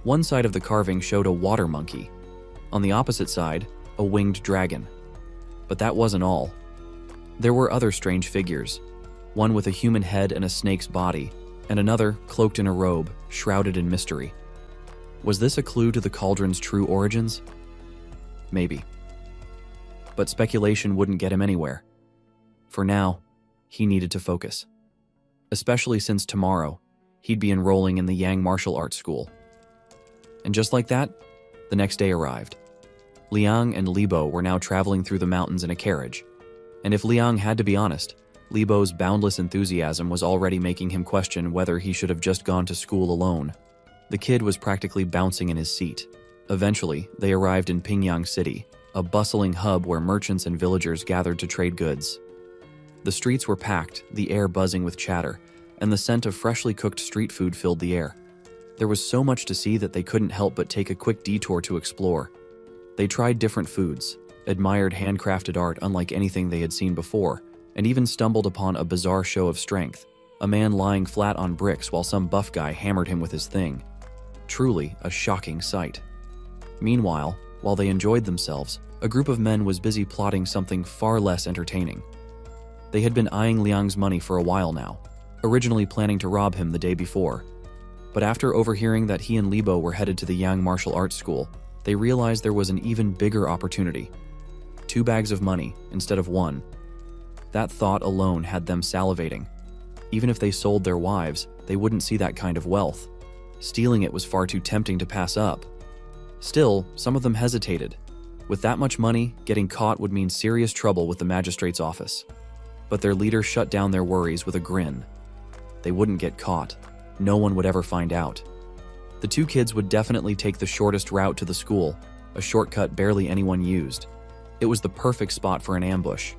One side of the carving showed a water monkey. On the opposite side, a winged dragon. But that wasn't all. There were other strange figures, one with a human head and a snake's body, and another cloaked in a robe, shrouded in mystery. Was this a clue to the cauldron's true origins? Maybe. But speculation wouldn't get him anywhere. For now, he needed to focus. Especially since tomorrow, he'd be enrolling in the Yang Martial Arts School. And just like that, the next day arrived. Liang and Libo were now traveling through the mountains in a carriage. And if Liang had to be honest, Libo's boundless enthusiasm was already making him question whether he should have just gone to school alone. The kid was practically bouncing in his seat. Eventually, they arrived in Pingyang City, a bustling hub where merchants and villagers gathered to trade goods. The streets were packed, the air buzzing with chatter, and the scent of freshly cooked street food filled the air. There was so much to see that they couldn't help but take a quick detour to explore. They tried different foods, admired handcrafted art unlike anything they had seen before, and even stumbled upon a bizarre show of strength, a man lying flat on bricks while some buff guy hammered him with his thing. Truly a shocking sight. Meanwhile, while they enjoyed themselves, a group of men was busy plotting something far less entertaining. They had been eyeing Liang's money for a while now, originally planning to rob him the day before. But after overhearing that he and Libo were headed to the Yang Martial Arts School, they realized there was an even bigger opportunity. 2 bags of money instead of 1. That thought alone had them salivating. Even if they sold their wives, they wouldn't see that kind of wealth. Stealing it was far too tempting to pass up. Still, some of them hesitated. With that much money, getting caught would mean serious trouble with the magistrate's office. But their leader shut down their worries with a grin. They wouldn't get caught. No one would ever find out. The 2 kids would definitely take the shortest route to the school, a shortcut barely anyone used. It was the perfect spot for an ambush.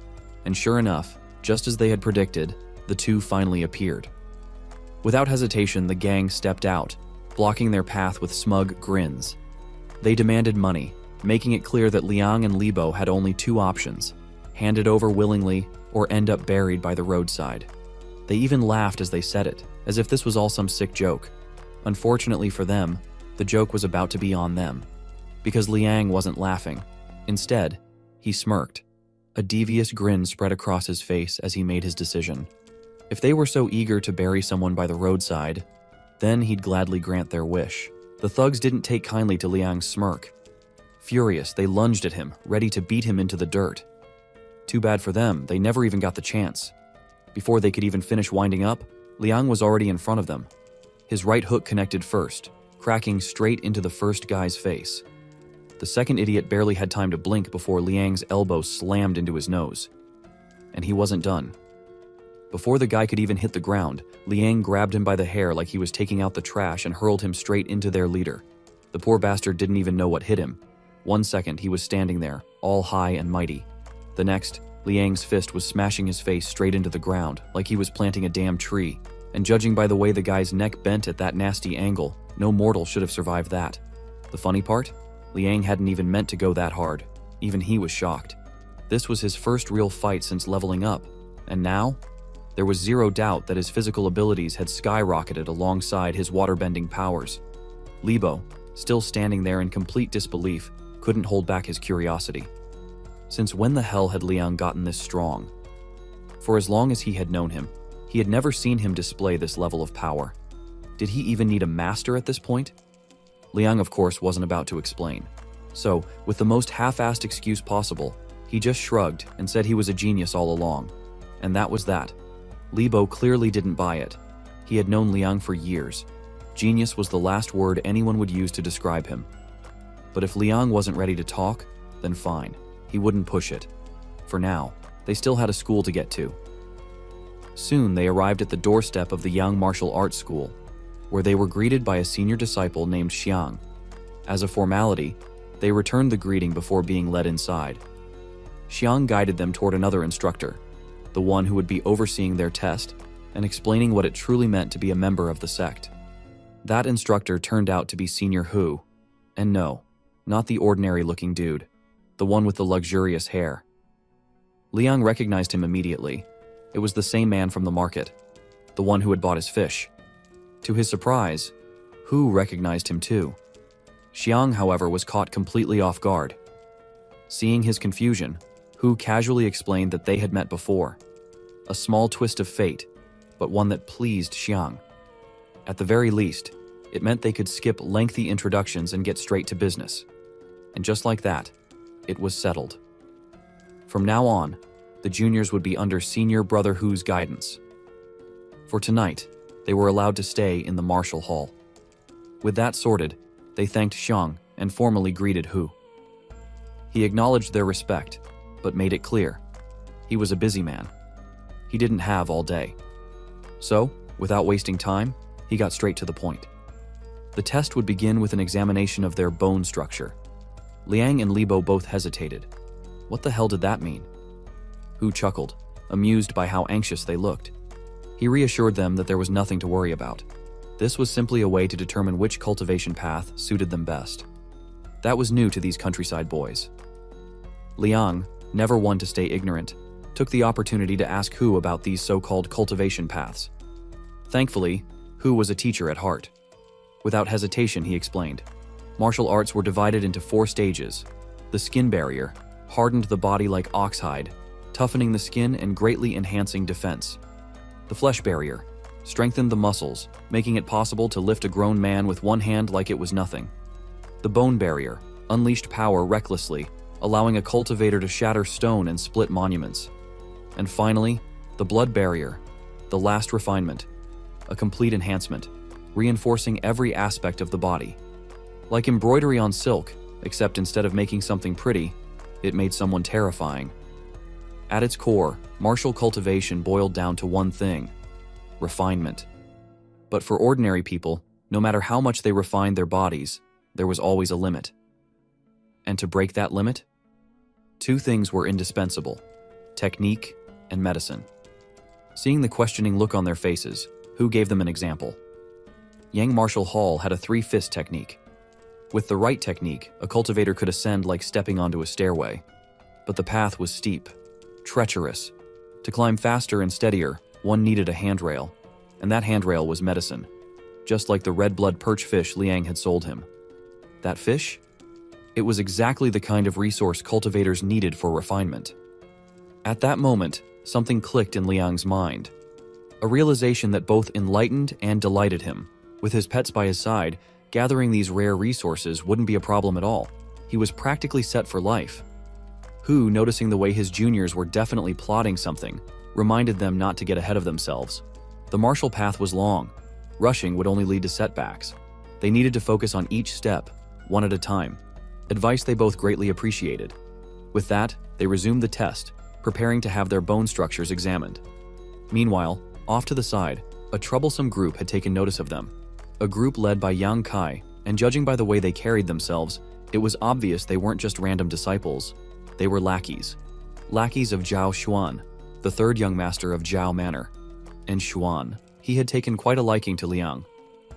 And sure enough, just as they had predicted, the 2 finally appeared. Without hesitation, the gang stepped out, blocking their path with smug grins. They demanded money, making it clear that Liang and Libo had only 2 options: hand it over willingly or end up buried by the roadside. They even laughed as they said it, as if this was all some sick joke. Unfortunately for them, the joke was about to be on them, because Liang wasn't laughing. Instead, he smirked. A devious grin spread across his face as he made his decision. If they were so eager to bury someone by the roadside, then he'd gladly grant their wish. The thugs didn't take kindly to Liang's smirk. Furious, they lunged at him, ready to beat him into the dirt. Too bad for them, they never even got the chance. Before they could even finish winding up, Liang was already in front of them. His right hook connected first, cracking straight into the first guy's face. The second idiot barely had time to blink before Liang's elbow slammed into his nose. And he wasn't done. Before the guy could even hit the ground, Liang grabbed him by the hair like he was taking out the trash and hurled him straight into their leader. The poor bastard didn't even know what hit him. 1 second, he was standing there, all high and mighty. The next, Liang's fist was smashing his face straight into the ground, like he was planting a damn tree. And judging by the way the guy's neck bent at that nasty angle, no mortal should have survived that. The funny part? Liang hadn't even meant to go that hard. Even he was shocked. This was his first real fight since leveling up. And now? There was zero doubt that his physical abilities had skyrocketed alongside his waterbending powers. Libo, still standing there in complete disbelief, couldn't hold back his curiosity. Since when the hell had Liang gotten this strong? For as long as he had known him, he had never seen him display this level of power. Did he even need a master at this point? Liang, of course, wasn't about to explain. So, with the most half-assed excuse possible, he just shrugged and said he was a genius all along. And that was that. Libo clearly didn't buy it. He had known Liang for years. Genius was the last word anyone would use to describe him. But if Liang wasn't ready to talk, then fine. He wouldn't push it. For now, they still had a school to get to. Soon they arrived at the doorstep of the Yang Martial Arts School, where they were greeted by a senior disciple named Xiang. As a formality, they returned the greeting before being led inside. Xiang guided them toward another instructor, the one who would be overseeing their test and explaining what it truly meant to be a member of the sect. That instructor turned out to be Senior Hu, and no, not the ordinary-looking dude, the one with the luxurious hair. Liang recognized him immediately. It was the same man from the market, the one who had bought his fish. To his surprise, Hu recognized him too. Xiang, however, was caught completely off guard. Seeing his confusion, Hu casually explained that they had met before. A small twist of fate, but one that pleased Xiang. At the very least, it meant they could skip lengthy introductions and get straight to business. And just like that, it was settled. From now on, the juniors would be under Senior Brother Hu's guidance. For tonight, they were allowed to stay in the Martial Hall. With that sorted, they thanked Xiang and formally greeted Hu. He acknowledged their respect, but made it clear. He was a busy man. He didn't have all day. So, without wasting time, he got straight to the point. The test would begin with an examination of their bone structure. Liang and Libo both hesitated. What the hell did that mean? Hu chuckled, amused by how anxious they looked. He reassured them that there was nothing to worry about. This was simply a way to determine which cultivation path suited them best. That was new to these countryside boys. Liang, never one to stay ignorant, took the opportunity to ask Hu about these so-called cultivation paths. Thankfully, Hu was a teacher at heart. Without hesitation, he explained. Martial arts were divided into 4 stages. The skin barrier hardened the body like oxhide, toughening the skin and greatly enhancing defense. The flesh barrier strengthened the muscles, making it possible to lift a grown man with one hand like it was nothing. The bone barrier unleashed power recklessly, allowing a cultivator to shatter stone and split monuments. And finally, the blood barrier, the last refinement, a complete enhancement, reinforcing every aspect of the body. Like embroidery on silk, except instead of making something pretty, it made someone terrifying. At its core, martial cultivation boiled down to one thing: refinement. But for ordinary people, no matter how much they refined their bodies, there was always a limit. And to break that limit, 2 things were indispensable: technique and medicine. Seeing the questioning look on their faces, Hu gave them an example. Yang Martial Hall had a 3-fist technique. With the right technique, a cultivator could ascend like stepping onto a stairway. But the path was steep, treacherous. To climb faster and steadier, one needed a handrail, and that handrail was medicine, just like the red blood perch fish Liang had sold him. That fish? It was exactly the kind of resource cultivators needed for refinement. At that moment, something clicked in Liang's mind. A realization that both enlightened and delighted him. With his pets by his side, gathering these rare resources wouldn't be a problem at all. He was practically set for life. Hu, noticing the way his juniors were definitely plotting something, reminded them not to get ahead of themselves. The martial path was long. Rushing would only lead to setbacks. They needed to focus on each step, one at a time. Advice they both greatly appreciated. With that, they resumed the test, preparing to have their bone structures examined. Meanwhile, off to the side, a troublesome group had taken notice of them. A group led by Yang Kai, and judging by the way they carried themselves, it was obvious they weren't just random disciples. They were lackeys. Lackeys of Zhao Xuan, the 3rd young master of Zhao Manor. And Xuan, he had taken quite a liking to Liang.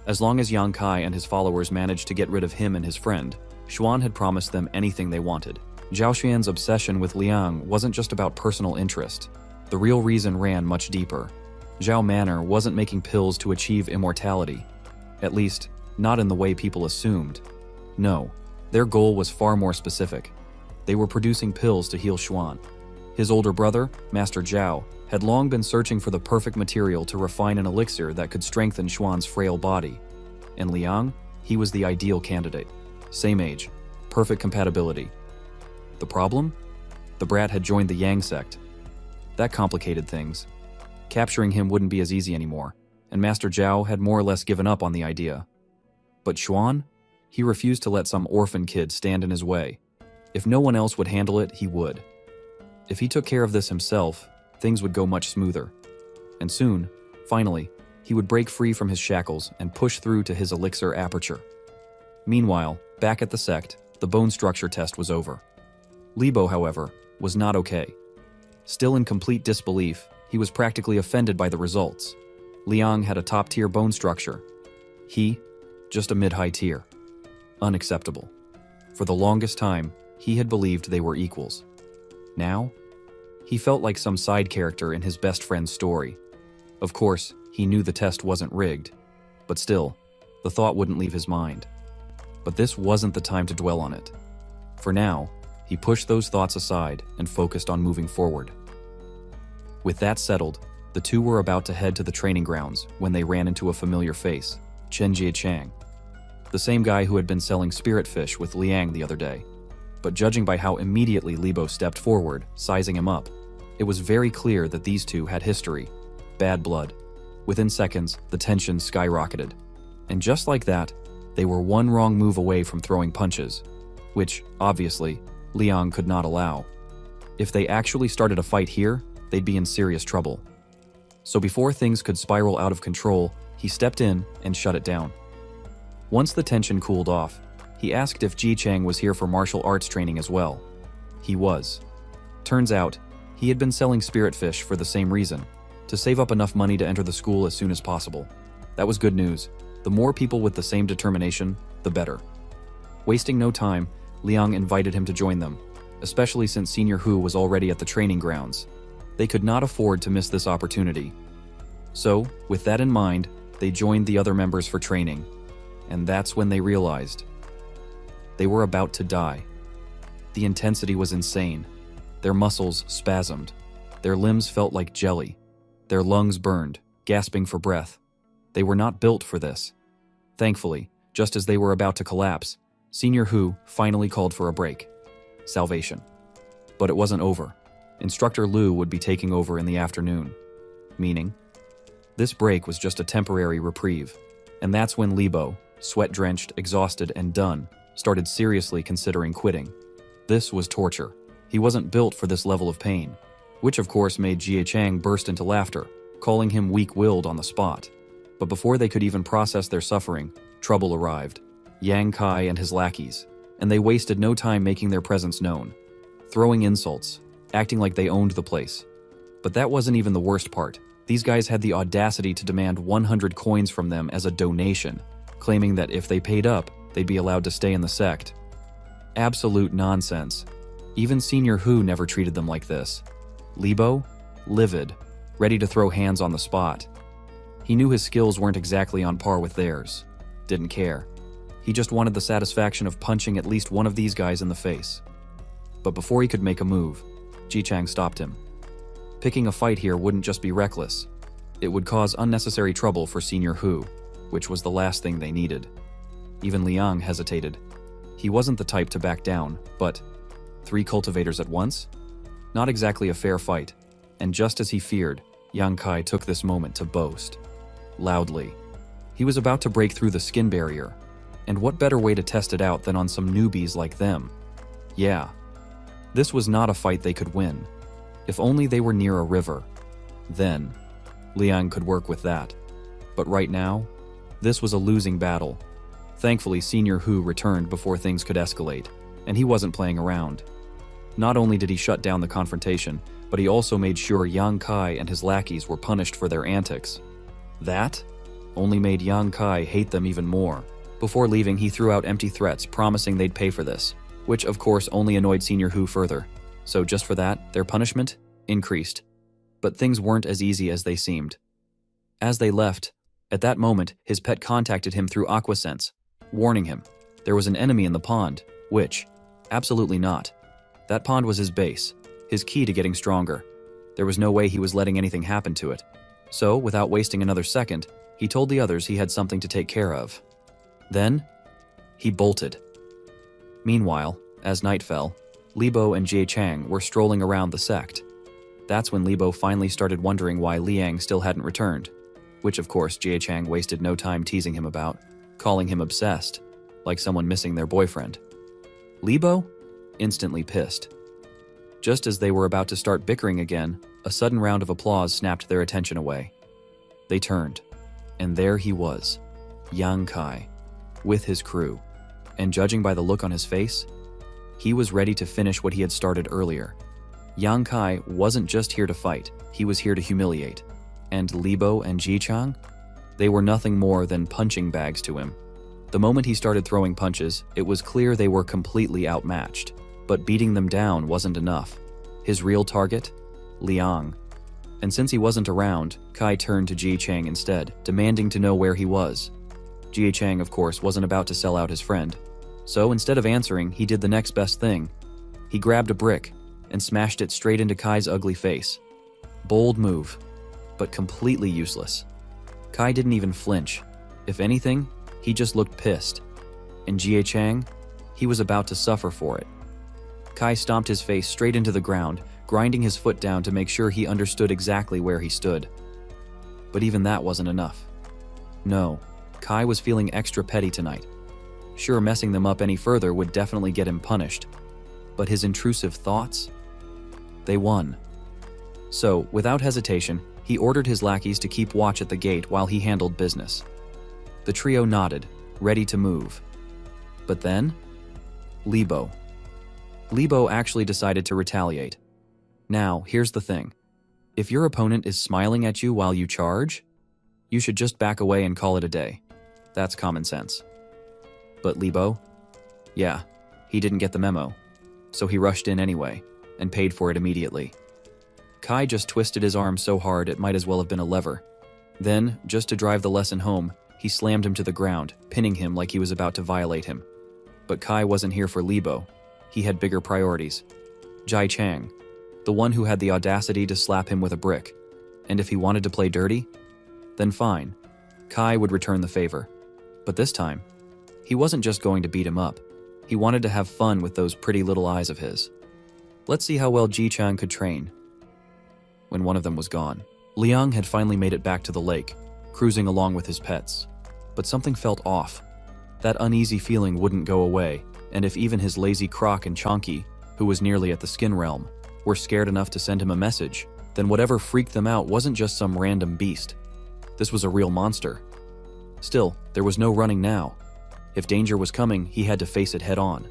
As long as Yang Kai and his followers managed to get rid of him and his friend, Xuan had promised them anything they wanted. Zhao Xuan's obsession with Liang wasn't just about personal interest. The real reason ran much deeper. Zhao Manor wasn't making pills to achieve immortality. At least, not in the way people assumed. No, their goal was far more specific. They were producing pills to heal Xuan. His older brother, Master Zhao, had long been searching for the perfect material to refine an elixir that could strengthen Xuan's frail body. And Liang, he was the ideal candidate. Same age, perfect compatibility. The problem? The brat had joined the Yang sect. That complicated things. Capturing him wouldn't be as easy anymore, and Master Zhao had more or less given up on the idea. But Xuan? He refused to let some orphan kid stand in his way. If no one else would handle it, he would. If he took care of this himself, things would go much smoother. And soon, finally, he would break free from his shackles and push through to his elixir aperture. Meanwhile, back at the sect, the bone structure test was over. Libo, however, was not okay. Still in complete disbelief, he was practically offended by the results. Liang had a top-tier bone structure. He, just a mid-high tier. Unacceptable. For the longest time, he had believed they were equals. Now, he felt like some side character in his best friend's story. Of course, he knew the test wasn't rigged, but still, the thought wouldn't leave his mind. But this wasn't the time to dwell on it. For now, He pushed those thoughts aside and focused on moving forward. With that settled, the two were about to head to the training grounds when they ran into a familiar face, Chen Jiechang, the same guy who had been selling spirit fish with Liang the other day. But judging by how immediately Libo stepped forward, sizing him up, it was very clear that these two had history, bad blood. Within seconds, the tension skyrocketed. And just like that, they were one wrong move away from throwing punches, which, obviously, Liang could not allow. If they actually started a fight here, they'd be in serious trouble. So before things could spiral out of control, he stepped in and shut it down. Once the tension cooled off, he asked if Ji Chang was here for martial arts training as well. He was. Turns out, he had been selling spirit fish for the same reason, to save up enough money to enter the school as soon as possible. That was good news. The more people with the same determination, the better. Wasting no time, Liang invited him to join them, especially since Senior Hu was already at the training grounds. They could not afford to miss this opportunity. So, with that in mind, they joined the other members for training. And that's when they realized they were about to die. The intensity was insane. Their muscles spasmed. Their limbs felt like jelly. Their lungs burned, gasping for breath. They were not built for this. Thankfully, just as they were about to collapse, Senior Hu finally called for a break. Salvation. But it wasn't over. Instructor Lu would be taking over in the afternoon. Meaning, this break was just a temporary reprieve. And that's when Libo, sweat-drenched, exhausted, and done, started seriously considering quitting. This was torture. He wasn't built for this level of pain, which of course made Jie Chang burst into laughter, calling him weak-willed on the spot. But before they could even process their suffering, trouble arrived. Yang Kai and his lackeys, and they wasted no time making their presence known, throwing insults, acting like they owned the place. But that wasn't even the worst part. These guys had the audacity to demand 100 coins from them as a donation, claiming that if they paid up, they'd be allowed to stay in the sect. Absolute nonsense. Even Senior Hu never treated them like this. Libo? Livid, ready to throw hands on the spot. He knew his skills weren't exactly on par with theirs. Didn't care. He just wanted the satisfaction of punching at least one of these guys in the face. But before he could make a move, Ji Chang stopped him. Picking a fight here wouldn't just be reckless. It would cause unnecessary trouble for Senior Hu, which was the last thing they needed. Even Liang hesitated. He wasn't the type to back down, but 3 cultivators at once? Not exactly a fair fight, and just as he feared, Yang Kai took this moment to boast. Loudly. He was about to break through the skin barrier, and what better way to test it out than on some newbies like them? Yeah. This was not a fight they could win. If only they were near a river. Then, Liang could work with that. But right now, this was a losing battle. Thankfully, Senior Hu returned before things could escalate, and he wasn't playing around. Not only did he shut down the confrontation, but he also made sure Yang Kai and his lackeys were punished for their antics. That only made Yang Kai hate them even more. Before leaving, he threw out empty threats, promising they'd pay for this, which of course only annoyed Senior Hu further. So just for that, their punishment increased. But things weren't as easy as they seemed. As they left, at that moment, his pet contacted him through AquaSense, warning him there was an enemy in the pond, which, absolutely not. That pond was his base, his key to getting stronger. There was no way he was letting anything happen to it. So, without wasting another second, he told the others he had something to take care of. Then, he bolted. Meanwhile, as night fell, Libo and Jie Chang were strolling around the sect. That's when Libo finally started wondering why Liang still hadn't returned, which of course Jie Chang wasted no time teasing him about, calling him obsessed, like someone missing their boyfriend. Libo? Instantly pissed. Just as they were about to start bickering again, a sudden round of applause snapped their attention away. They turned, and there he was, Yang Kai, with his crew, and judging by the look on his face, he was ready to finish what he had started earlier. Yang Kai wasn't just here to fight, he was here to humiliate. And Libo and Ji Chang? They were nothing more than punching bags to him. The moment he started throwing punches, it was clear they were completely outmatched. But beating them down wasn't enough. His real target? Liang. And since he wasn't around, Kai turned to Ji Chang instead, demanding to know where he was. Ji Chang, of course, wasn't about to sell out his friend. So instead of answering, he did the next best thing. He grabbed a brick and smashed it straight into Kai's ugly face. Bold move, but completely useless. Kai didn't even flinch. If anything, he just looked pissed. And Jie Chang, he was about to suffer for it. Kai stomped his face straight into the ground, grinding his foot down to make sure he understood exactly where he stood. But even that wasn't enough. No, Kai was feeling extra petty tonight. Sure, messing them up any further would definitely get him punished. But his intrusive thoughts? They won. So, without hesitation, he ordered his lackeys to keep watch at the gate while he handled business. The trio nodded, ready to move. But then, Libo actually decided to retaliate. Now, here's the thing. If your opponent is smiling at you while you charge, you should just back away and call it a day. That's common sense. But Libo? Yeah, he didn't get the memo. So he rushed in anyway, and paid for it immediately. Kai just twisted his arm so hard it might as well have been a lever. Then, just to drive the lesson home, he slammed him to the ground, pinning him like he was about to violate him. But Kai wasn't here for Libo. He had bigger priorities. Jie Chang, the one who had the audacity to slap him with a brick. And if he wanted to play dirty, then fine. Kai would return the favor. But this time, he wasn't just going to beat him up. He wanted to have fun with those pretty little eyes of his. Let's see how well Ji Chang could train. When one of them was gone, Liang had finally made it back to the lake, cruising along with his pets. But something felt off. That uneasy feeling wouldn't go away, and if even his lazy Croc and Chonky, who was nearly at the skin realm, were scared enough to send him a message, then whatever freaked them out wasn't just some random beast. This was a real monster. Still, there was no running now. If danger was coming, he had to face it head on.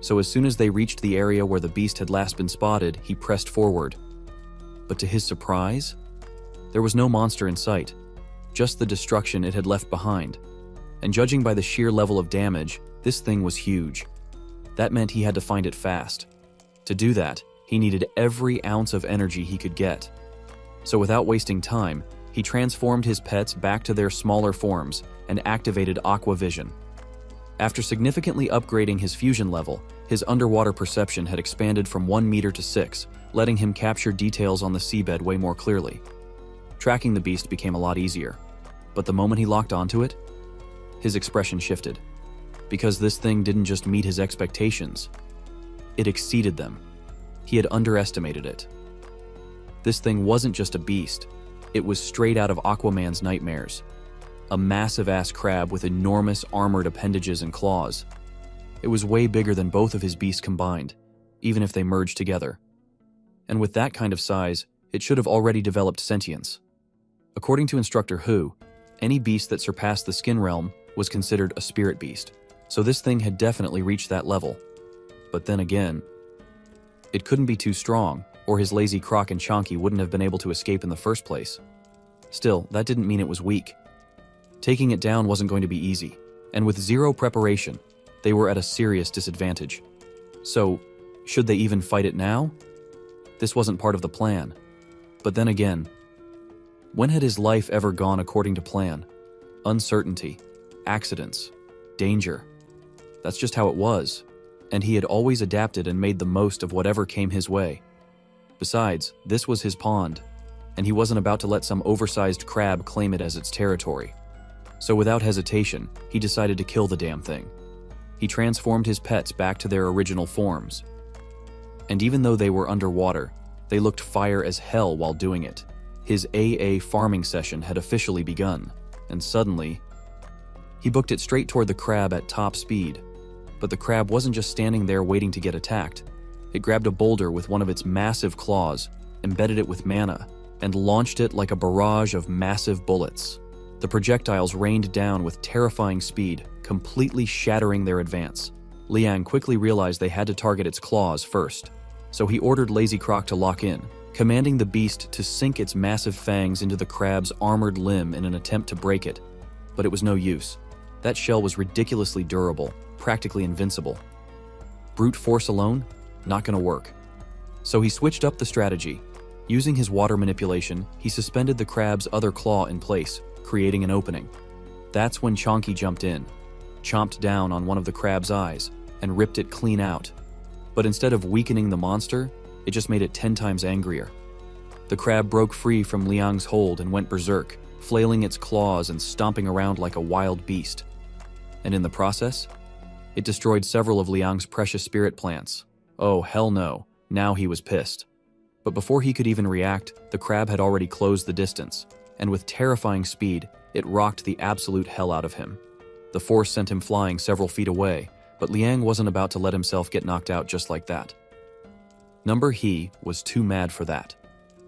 So as soon as they reached the area where the beast had last been spotted, he pressed forward. But to his surprise, there was no monster in sight, just the destruction it had left behind. And judging by the sheer level of damage, this thing was huge. That meant he had to find it fast. To do that, he needed every ounce of energy he could get. So without wasting time, he transformed his pets back to their smaller forms and activated Aqua Vision. After significantly upgrading his fusion level, his underwater perception had expanded from 1 meter to 6, letting him capture details on the seabed way more clearly. Tracking the beast became a lot easier. But the moment he locked onto it, his expression shifted. Because this thing didn't just meet his expectations, it exceeded them. He had underestimated it. This thing wasn't just a beast, it was straight out of Aquaman's nightmares. A massive-ass crab with enormous armored appendages and claws. It was way bigger than both of his beasts combined, even if they merged together. And with that kind of size, it should have already developed sentience. According to Instructor Hu, any beast that surpassed the skin realm was considered a spirit beast, so this thing had definitely reached that level. But then again, it couldn't be too strong, or his lazy Croc and Chonky wouldn't have been able to escape in the first place. Still, that didn't mean it was weak. Taking it down wasn't going to be easy, and with zero preparation, they were at a serious disadvantage. So, should they even fight it now? This wasn't part of the plan. But then again, when had his life ever gone according to plan? Uncertainty, accidents, danger. That's just how it was, and he had always adapted and made the most of whatever came his way. Besides, this was his pond, and he wasn't about to let some oversized crab claim it as its territory. So without hesitation, he decided to kill the damn thing. He transformed his pets back to their original forms. And even though they were underwater, they looked fire as hell while doing it. His AA farming session had officially begun, and suddenly, he booked it straight toward the crab at top speed. But the crab wasn't just standing there waiting to get attacked. It grabbed a boulder with one of its massive claws, embedded it with mana, and launched it like a barrage of massive bullets. The projectiles rained down with terrifying speed, completely shattering their advance. Liang quickly realized they had to target its claws first, so he ordered Lazy Croc to lock in, commanding the beast to sink its massive fangs into the crab's armored limb in an attempt to break it. But it was no use. That shell was ridiculously durable, practically invincible. Brute force alone? Not gonna work. So he switched up the strategy. Using his water manipulation, he suspended the crab's other claw in place, creating an opening. That's when Chonky jumped in, chomped down on one of the crab's eyes, and ripped it clean out. But instead of weakening the monster, it just made it 10 times angrier. The crab broke free from Liang's hold and went berserk, flailing its claws and stomping around like a wild beast. And in the process, it destroyed several of Liang's precious spirit plants. Oh, hell no. Now he was pissed. But before he could even react, the crab had already closed the distance, and with terrifying speed, it rocked the absolute hell out of him. The force sent him flying several feet away, but Liang wasn't about to let himself get knocked out just like that. He was too mad for that.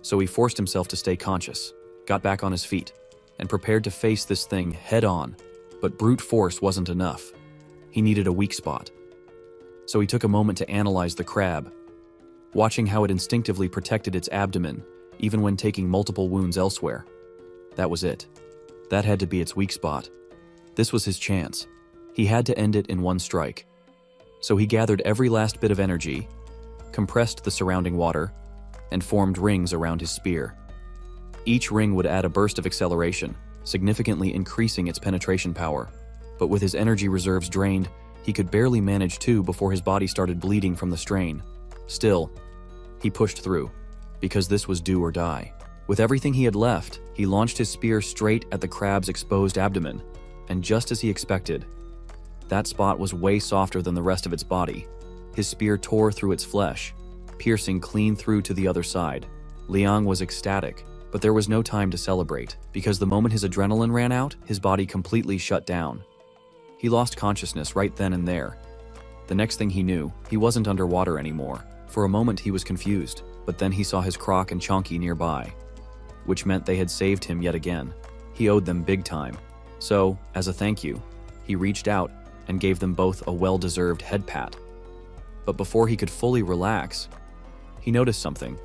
So he forced himself to stay conscious, got back on his feet, and prepared to face this thing head on. But brute force wasn't enough. He needed a weak spot. So he took a moment to analyze the crab, watching how it instinctively protected its abdomen, even when taking multiple wounds elsewhere. That was it. That had to be its weak spot. This was his chance. He had to end it in one strike. So he gathered every last bit of energy, compressed the surrounding water, and formed rings around his spear. Each ring would add a burst of acceleration, significantly increasing its penetration power. But with his energy reserves drained, he could barely manage two before his body started bleeding from the strain. Still, he pushed through, because this was do or die. With everything he had left, he launched his spear straight at the crab's exposed abdomen, and just as he expected, that spot was way softer than the rest of its body. His spear tore through its flesh, piercing clean through to the other side. Liang was ecstatic, but there was no time to celebrate, because the moment his adrenaline ran out, his body completely shut down. He lost consciousness right then and there. The next thing he knew, he wasn't underwater anymore. For a moment he was confused, but then he saw his Croc and Chonky nearby, which meant they had saved him yet again. He owed them big time. So, as a thank you, he reached out and gave them both a well-deserved head pat. But before he could fully relax, he noticed something.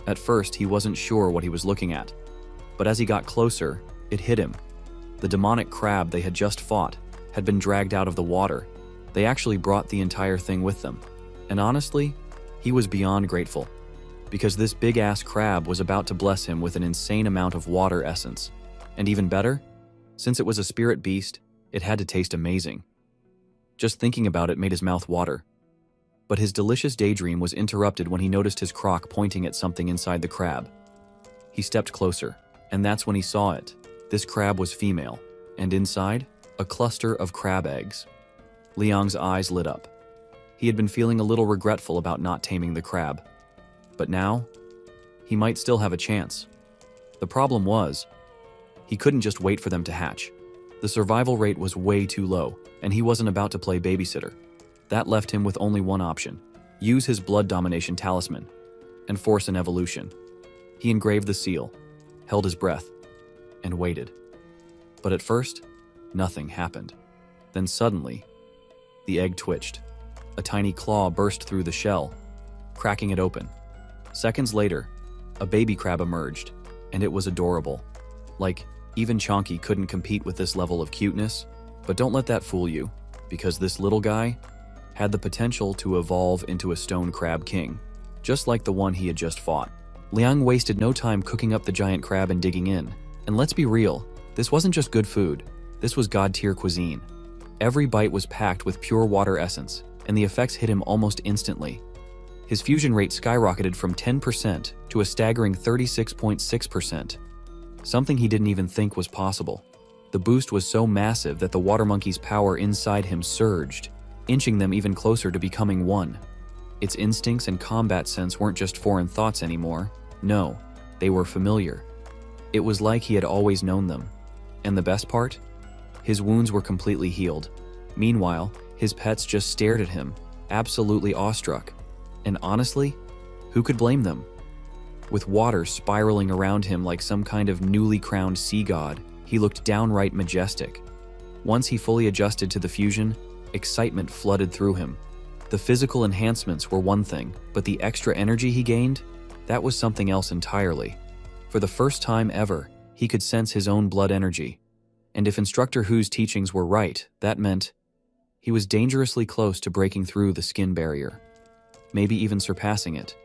At first, he wasn't sure what he was looking at, but as he got closer, it hit him. The demonic crab they had just fought had been dragged out of the water. They actually brought the entire thing with them. And honestly, he was beyond grateful, because this big-ass crab was about to bless him with an insane amount of water essence. And even better, since it was a spirit beast, it had to taste amazing. Just thinking about it made his mouth water. But his delicious daydream was interrupted when he noticed his Croc pointing at something inside the crab. He stepped closer, and that's when he saw it. This crab was female, and inside, a cluster of crab eggs. Liang's eyes lit up. He had been feeling a little regretful about not taming the crab. But now, he might still have a chance. The problem was, he couldn't just wait for them to hatch. The survival rate was way too low, and he wasn't about to play babysitter. That left him with only one option: use his blood domination talisman and force an evolution. He engraved the seal, held his breath, and waited. But at first, nothing happened. Then suddenly, the egg twitched. A tiny claw burst through the shell, cracking it open. Seconds later, a baby crab emerged, and it was adorable. Like, even Chonky couldn't compete with this level of cuteness. But don't let that fool you, because this little guy had the potential to evolve into a stone crab king, just like the one he had just fought. Liang wasted no time cooking up the giant crab and digging in. And let's be real, this wasn't just good food, this was god-tier cuisine. Every bite was packed with pure water essence, and the effects hit him almost instantly. His fusion rate skyrocketed from 10% to a staggering 36.6%, something he didn't even think was possible. The boost was so massive that the water monkey's power inside him surged, inching them even closer to becoming one. Its instincts and combat sense weren't just foreign thoughts anymore. No, they were familiar. It was like he had always known them. And the best part? His wounds were completely healed. Meanwhile, his pets just stared at him, absolutely awestruck. And honestly, who could blame them? With water spiraling around him like some kind of newly crowned sea god, he looked downright majestic. Once he fully adjusted to the fusion, excitement flooded through him. The physical enhancements were one thing, but the extra energy he gained, that was something else entirely. For the first time ever, he could sense his own blood energy. And if Instructor Hu's teachings were right, that meant he was dangerously close to breaking through the skin barrier, maybe even surpassing it.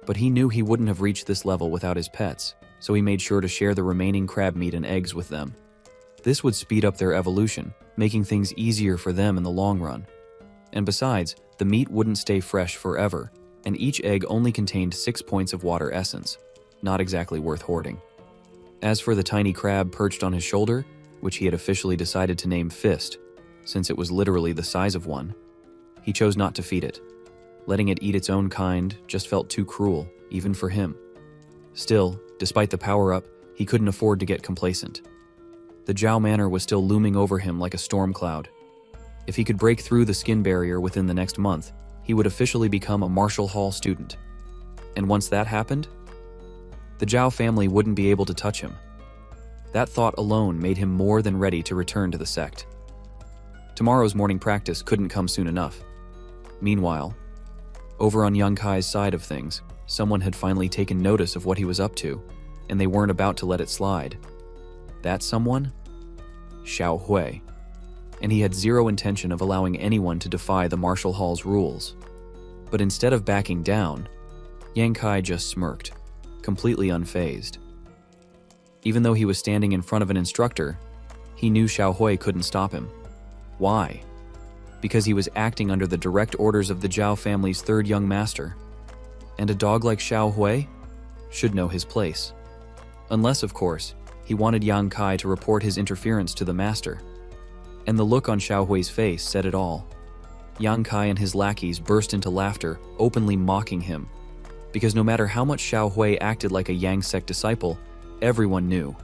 But he knew he wouldn't have reached this level without his pets, so he made sure to share the remaining crab meat and eggs with them. This would speed up their evolution, making things easier for them in the long run. And besides, the meat wouldn't stay fresh forever, and each egg only contained 6 points of water essence. Not exactly worth hoarding. As for the tiny crab perched on his shoulder, which he had officially decided to name Fist, since it was literally the size of one, he chose not to feed it. Letting it eat its own kind just felt too cruel, even for him. Still, despite the power-up, he couldn't afford to get complacent. The Zhao Manor was still looming over him like a storm cloud. If he could break through the skin barrier within the next month, he would officially become a Marshall Hall student. And once that happened, the Zhao family wouldn't be able to touch him. That thought alone made him more than ready to return to the sect. Tomorrow's morning practice couldn't come soon enough. Meanwhile, over on Yang Kai's side of things, someone had finally taken notice of what he was up to, and they weren't about to let it slide. That someone? Xiao Hui. And he had zero intention of allowing anyone to defy the Marshall Hall's rules. But instead of backing down, Yang Kai just smirked, completely unfazed. Even though he was standing in front of an instructor, he knew Xiao Hui couldn't stop him. Why? Because he was acting under the direct orders of the Zhao family's third young master. And a dog like Xiao Hui should know his place. Unless, of course, he wanted Yang Kai to report his interference to the master. And the look on Xiao Hui's face said it all. Yang Kai and his lackeys burst into laughter, openly mocking him. Because no matter how much Xiao Hui acted like a Yang sect disciple, everyone knew.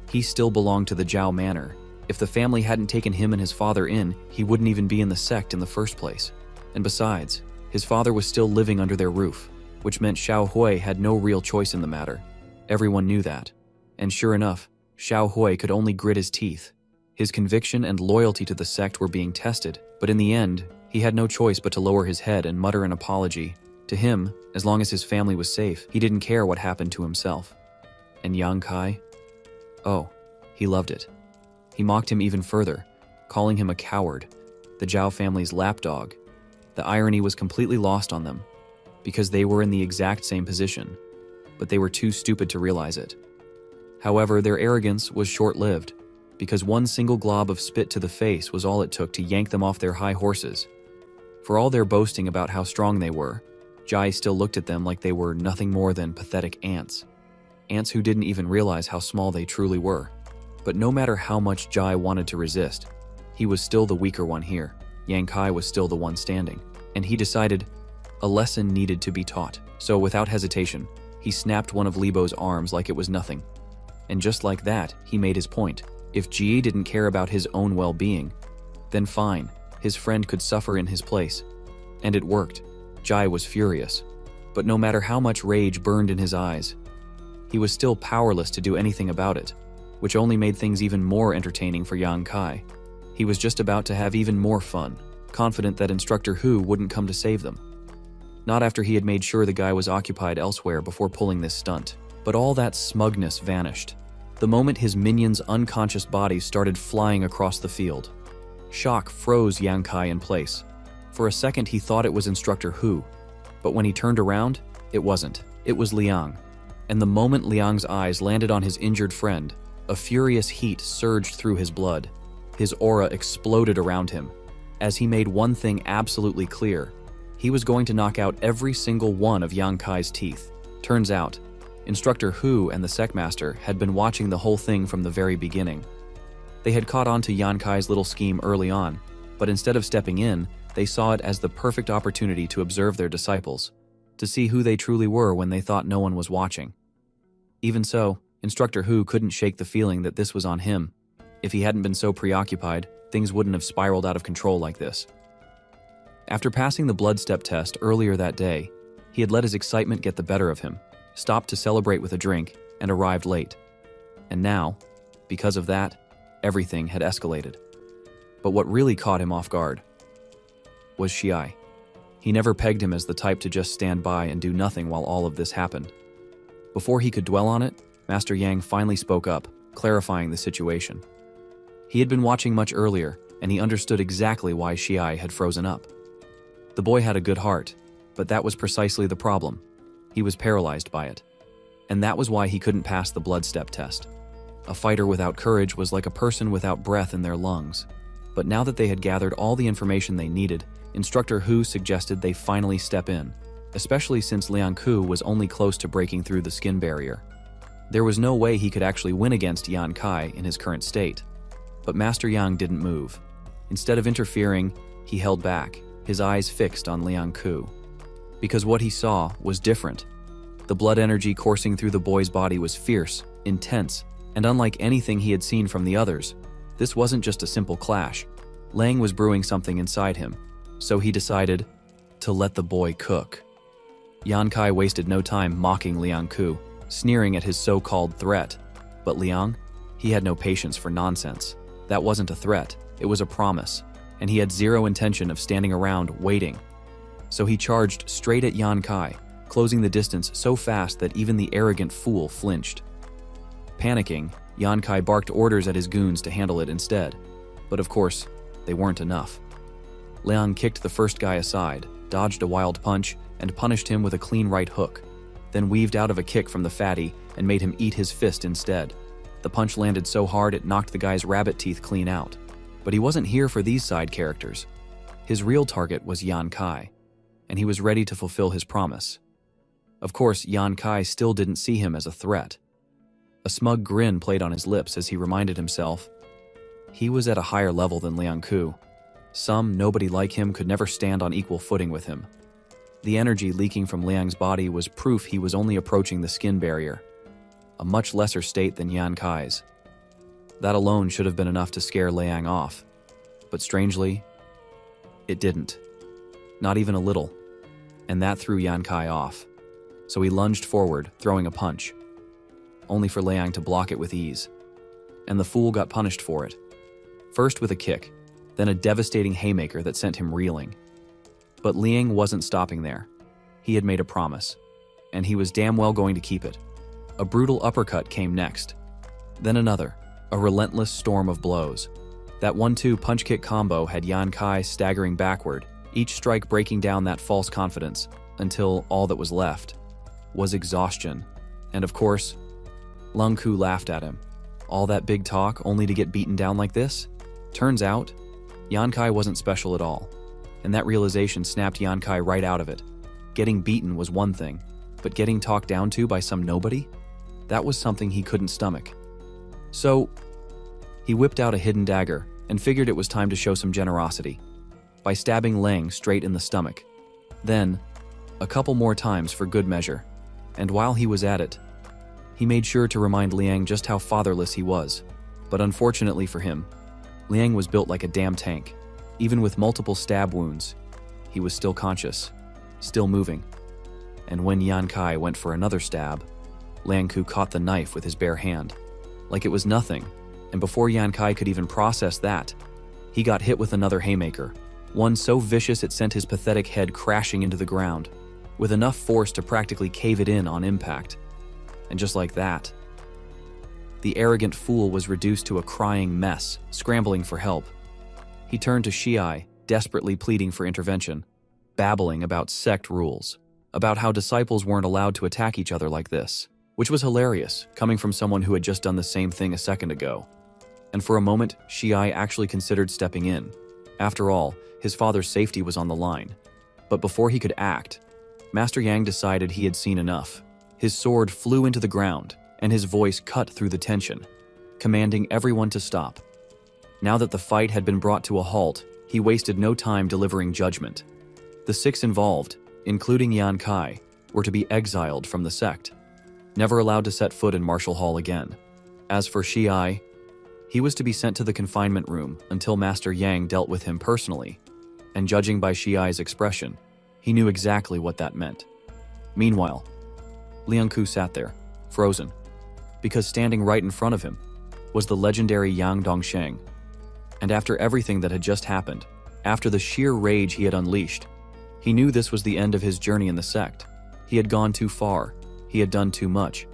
He still belonged to the Zhao Manor. If the family hadn't taken him and his father in, he wouldn't even be in the sect in the first place. And besides, his father was still living under their roof, which meant Xiao Hui had no real choice in the matter. Everyone knew that. And sure enough, Xiao Hui could only grit his teeth. His conviction and loyalty to the sect were being tested, but in the end, he had no choice but to lower his head and mutter an apology. To him, as long as his family was safe, he didn't care what happened to himself. And Yang Kai? Oh, he loved it. He mocked him even further, calling him a coward, the Zhao family's lapdog. The irony was completely lost on them, because they were in the exact same position, but they were too stupid to realize it. However, their arrogance was short-lived, because one single glob of spit to the face was all it took to yank them off their high horses. For all their boasting about how strong they were, Jai still looked at them like they were nothing more than pathetic ants. Ants who didn't even realize how small they truly were. But no matter how much Jai wanted to resist, he was still the weaker one here. Yang Kai was still the one standing, and he decided a lesson needed to be taught. So without hesitation, he snapped one of Libo's arms like it was nothing. And just like that, he made his point. If Ji didn't care about his own well-being, then fine, his friend could suffer in his place. And it worked. Jai was furious. But no matter how much rage burned in his eyes, he was still powerless to do anything about it, which only made things even more entertaining for Yang Kai. He was just about to have even more fun, confident that Instructor Hu wouldn't come to save them. Not after he had made sure the guy was occupied elsewhere before pulling this stunt. But all that smugness vanished the moment his minion's unconscious body started flying across the field. Shock froze Yang Kai in place. For a second he thought it was Instructor Hu, but when he turned around, it wasn't. It was Liang. And the moment Liang's eyes landed on his injured friend, a furious heat surged through his blood. His aura exploded around him, as he made one thing absolutely clear. He was going to knock out every single one of Yang Kai's teeth. Turns out, Instructor Hu and the Sectmaster had been watching the whole thing from the very beginning. They had caught on to Yang Kai's little scheme early on, but instead of stepping in, they saw it as the perfect opportunity to observe their disciples, to see who they truly were when they thought no one was watching. Even so, Instructor Hu couldn't shake the feeling that this was on him. If he hadn't been so preoccupied, things wouldn't have spiraled out of control like this. After passing the blood step test earlier that day, he had let his excitement get the better of him, stopped to celebrate with a drink, and arrived late. And now, because of that, everything had escalated. But what really caught him off guard was Xiai. He never pegged him as the type to just stand by and do nothing while all of this happened. Before he could dwell on it, Master Yang finally spoke up, clarifying the situation. He had been watching much earlier, and he understood exactly why Xiai had frozen up. The boy had a good heart, but that was precisely the problem. He was paralyzed by it. And that was why he couldn't pass the blood step test. A fighter without courage was like a person without breath in their lungs. But now that they had gathered all the information they needed, Instructor Hu suggested they finally step in, especially since Liang Ku was only close to breaking through the skin barrier. There was no way he could actually win against Yan Kai in his current state. But Master Yang didn't move. Instead of interfering, he held back, his eyes fixed on Liang Ku. Because what he saw was different. The blood energy coursing through the boy's body was fierce, intense, and unlike anything he had seen from the others, this wasn't just a simple clash. Lang was brewing something inside him, so he decided to let the boy cook. Yan Kai wasted no time mocking Liang Ku, sneering at his so-called threat. But Liang, he had no patience for nonsense. That wasn't a threat, it was a promise, and he had zero intention of standing around waiting. So he charged straight at Yan Kai, closing the distance so fast that even the arrogant fool flinched. Panicking, Yan Kai barked orders at his goons to handle it instead. But of course, they weren't enough. Liang kicked the first guy aside, dodged a wild punch, and punished him with a clean right hook, then weaved out of a kick from the fatty and made him eat his fist instead. The punch landed so hard it knocked the guy's rabbit teeth clean out. But he wasn't here for these side characters. His real target was Yan Kai, and he was ready to fulfill his promise. Of course, Yan Kai still didn't see him as a threat. A smug grin played on his lips as he reminded himself he was at a higher level than Liang Ku. Nobody like him could never stand on equal footing with him. The energy leaking from Liang's body was proof he was only approaching the skin barrier, a much lesser state than Yan Kai's. That alone should have been enough to scare Liang off, but strangely, it didn't. Not even a little, and that threw Yan Kai off. So he lunged forward, throwing a punch, only for Liang to block it with ease. And the fool got punished for it. First with a kick, then a devastating haymaker that sent him reeling. But Liang wasn't stopping there. He had made a promise, and he was damn well going to keep it. A brutal uppercut came next. Then another, a relentless storm of blows. That 1-2 punch-kick combo had Yan Kai staggering backward, each strike breaking down that false confidence, until all that was left was exhaustion. And of course, Liang Ku laughed at him. All that big talk only to get beaten down like this? Turns out, Yan Kai wasn't special at all. And that realization snapped Yan Kai right out of it. Getting beaten was one thing, but getting talked down to by some nobody? That was something he couldn't stomach. So, he whipped out a hidden dagger and figured it was time to show some generosity by stabbing Lang straight in the stomach. Then, a couple more times for good measure. And while he was at it, he made sure to remind Liang just how fatherless he was. But unfortunately for him, Liang was built like a damn tank. Even with multiple stab wounds, he was still conscious, still moving. And when Yan Kai went for another stab, Liang Ku caught the knife with his bare hand, like it was nothing, and before Yan Kai could even process that, he got hit with another haymaker, one so vicious it sent his pathetic head crashing into the ground, with enough force to practically cave it in on impact. And just like that, the arrogant fool was reduced to a crying mess, scrambling for help. He turned to Shiai, desperately pleading for intervention, babbling about sect rules, about how disciples weren't allowed to attack each other like this, which was hilarious, coming from someone who had just done the same thing a second ago. And for a moment, Shiai actually considered stepping in. After all, his father's safety was on the line. But before he could act, Master Yang decided he had seen enough. His sword flew into the ground, and his voice cut through the tension, commanding everyone to stop. Now that the fight had been brought to a halt, he wasted no time delivering judgment. The 6 involved, including Yan Kai, were to be exiled from the sect, never allowed to set foot in Martial Hall again. As for Shiai, he was to be sent to the confinement room until Master Yang dealt with him personally, and judging by Shiai's expression, he knew exactly what that meant. Meanwhile, Liang Ku sat there, frozen, because standing right in front of him was the legendary Yang Dongsheng. And after everything that had just happened, after the sheer rage he had unleashed, he knew this was the end of his journey in the sect. He had gone too far, he had done too much.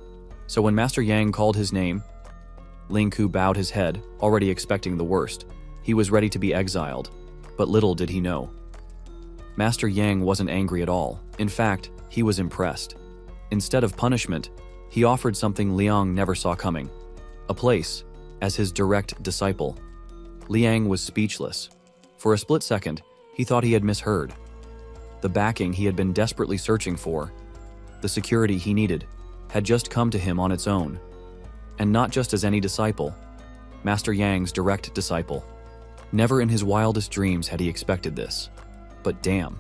So when Master Yang called his name, Liang Ku bowed his head, already expecting the worst. He was ready to be exiled, but little did he know. Master Yang wasn't angry at all. In fact, he was impressed. Instead of punishment, he offered something Liang never saw coming, a place as his direct disciple. Liang was speechless. For a split second, he thought he had misheard. The backing he had been desperately searching for, the security he needed, had just come to him on its own. And not just as any disciple, Master Yang's direct disciple. Never in his wildest dreams had he expected this. But damn,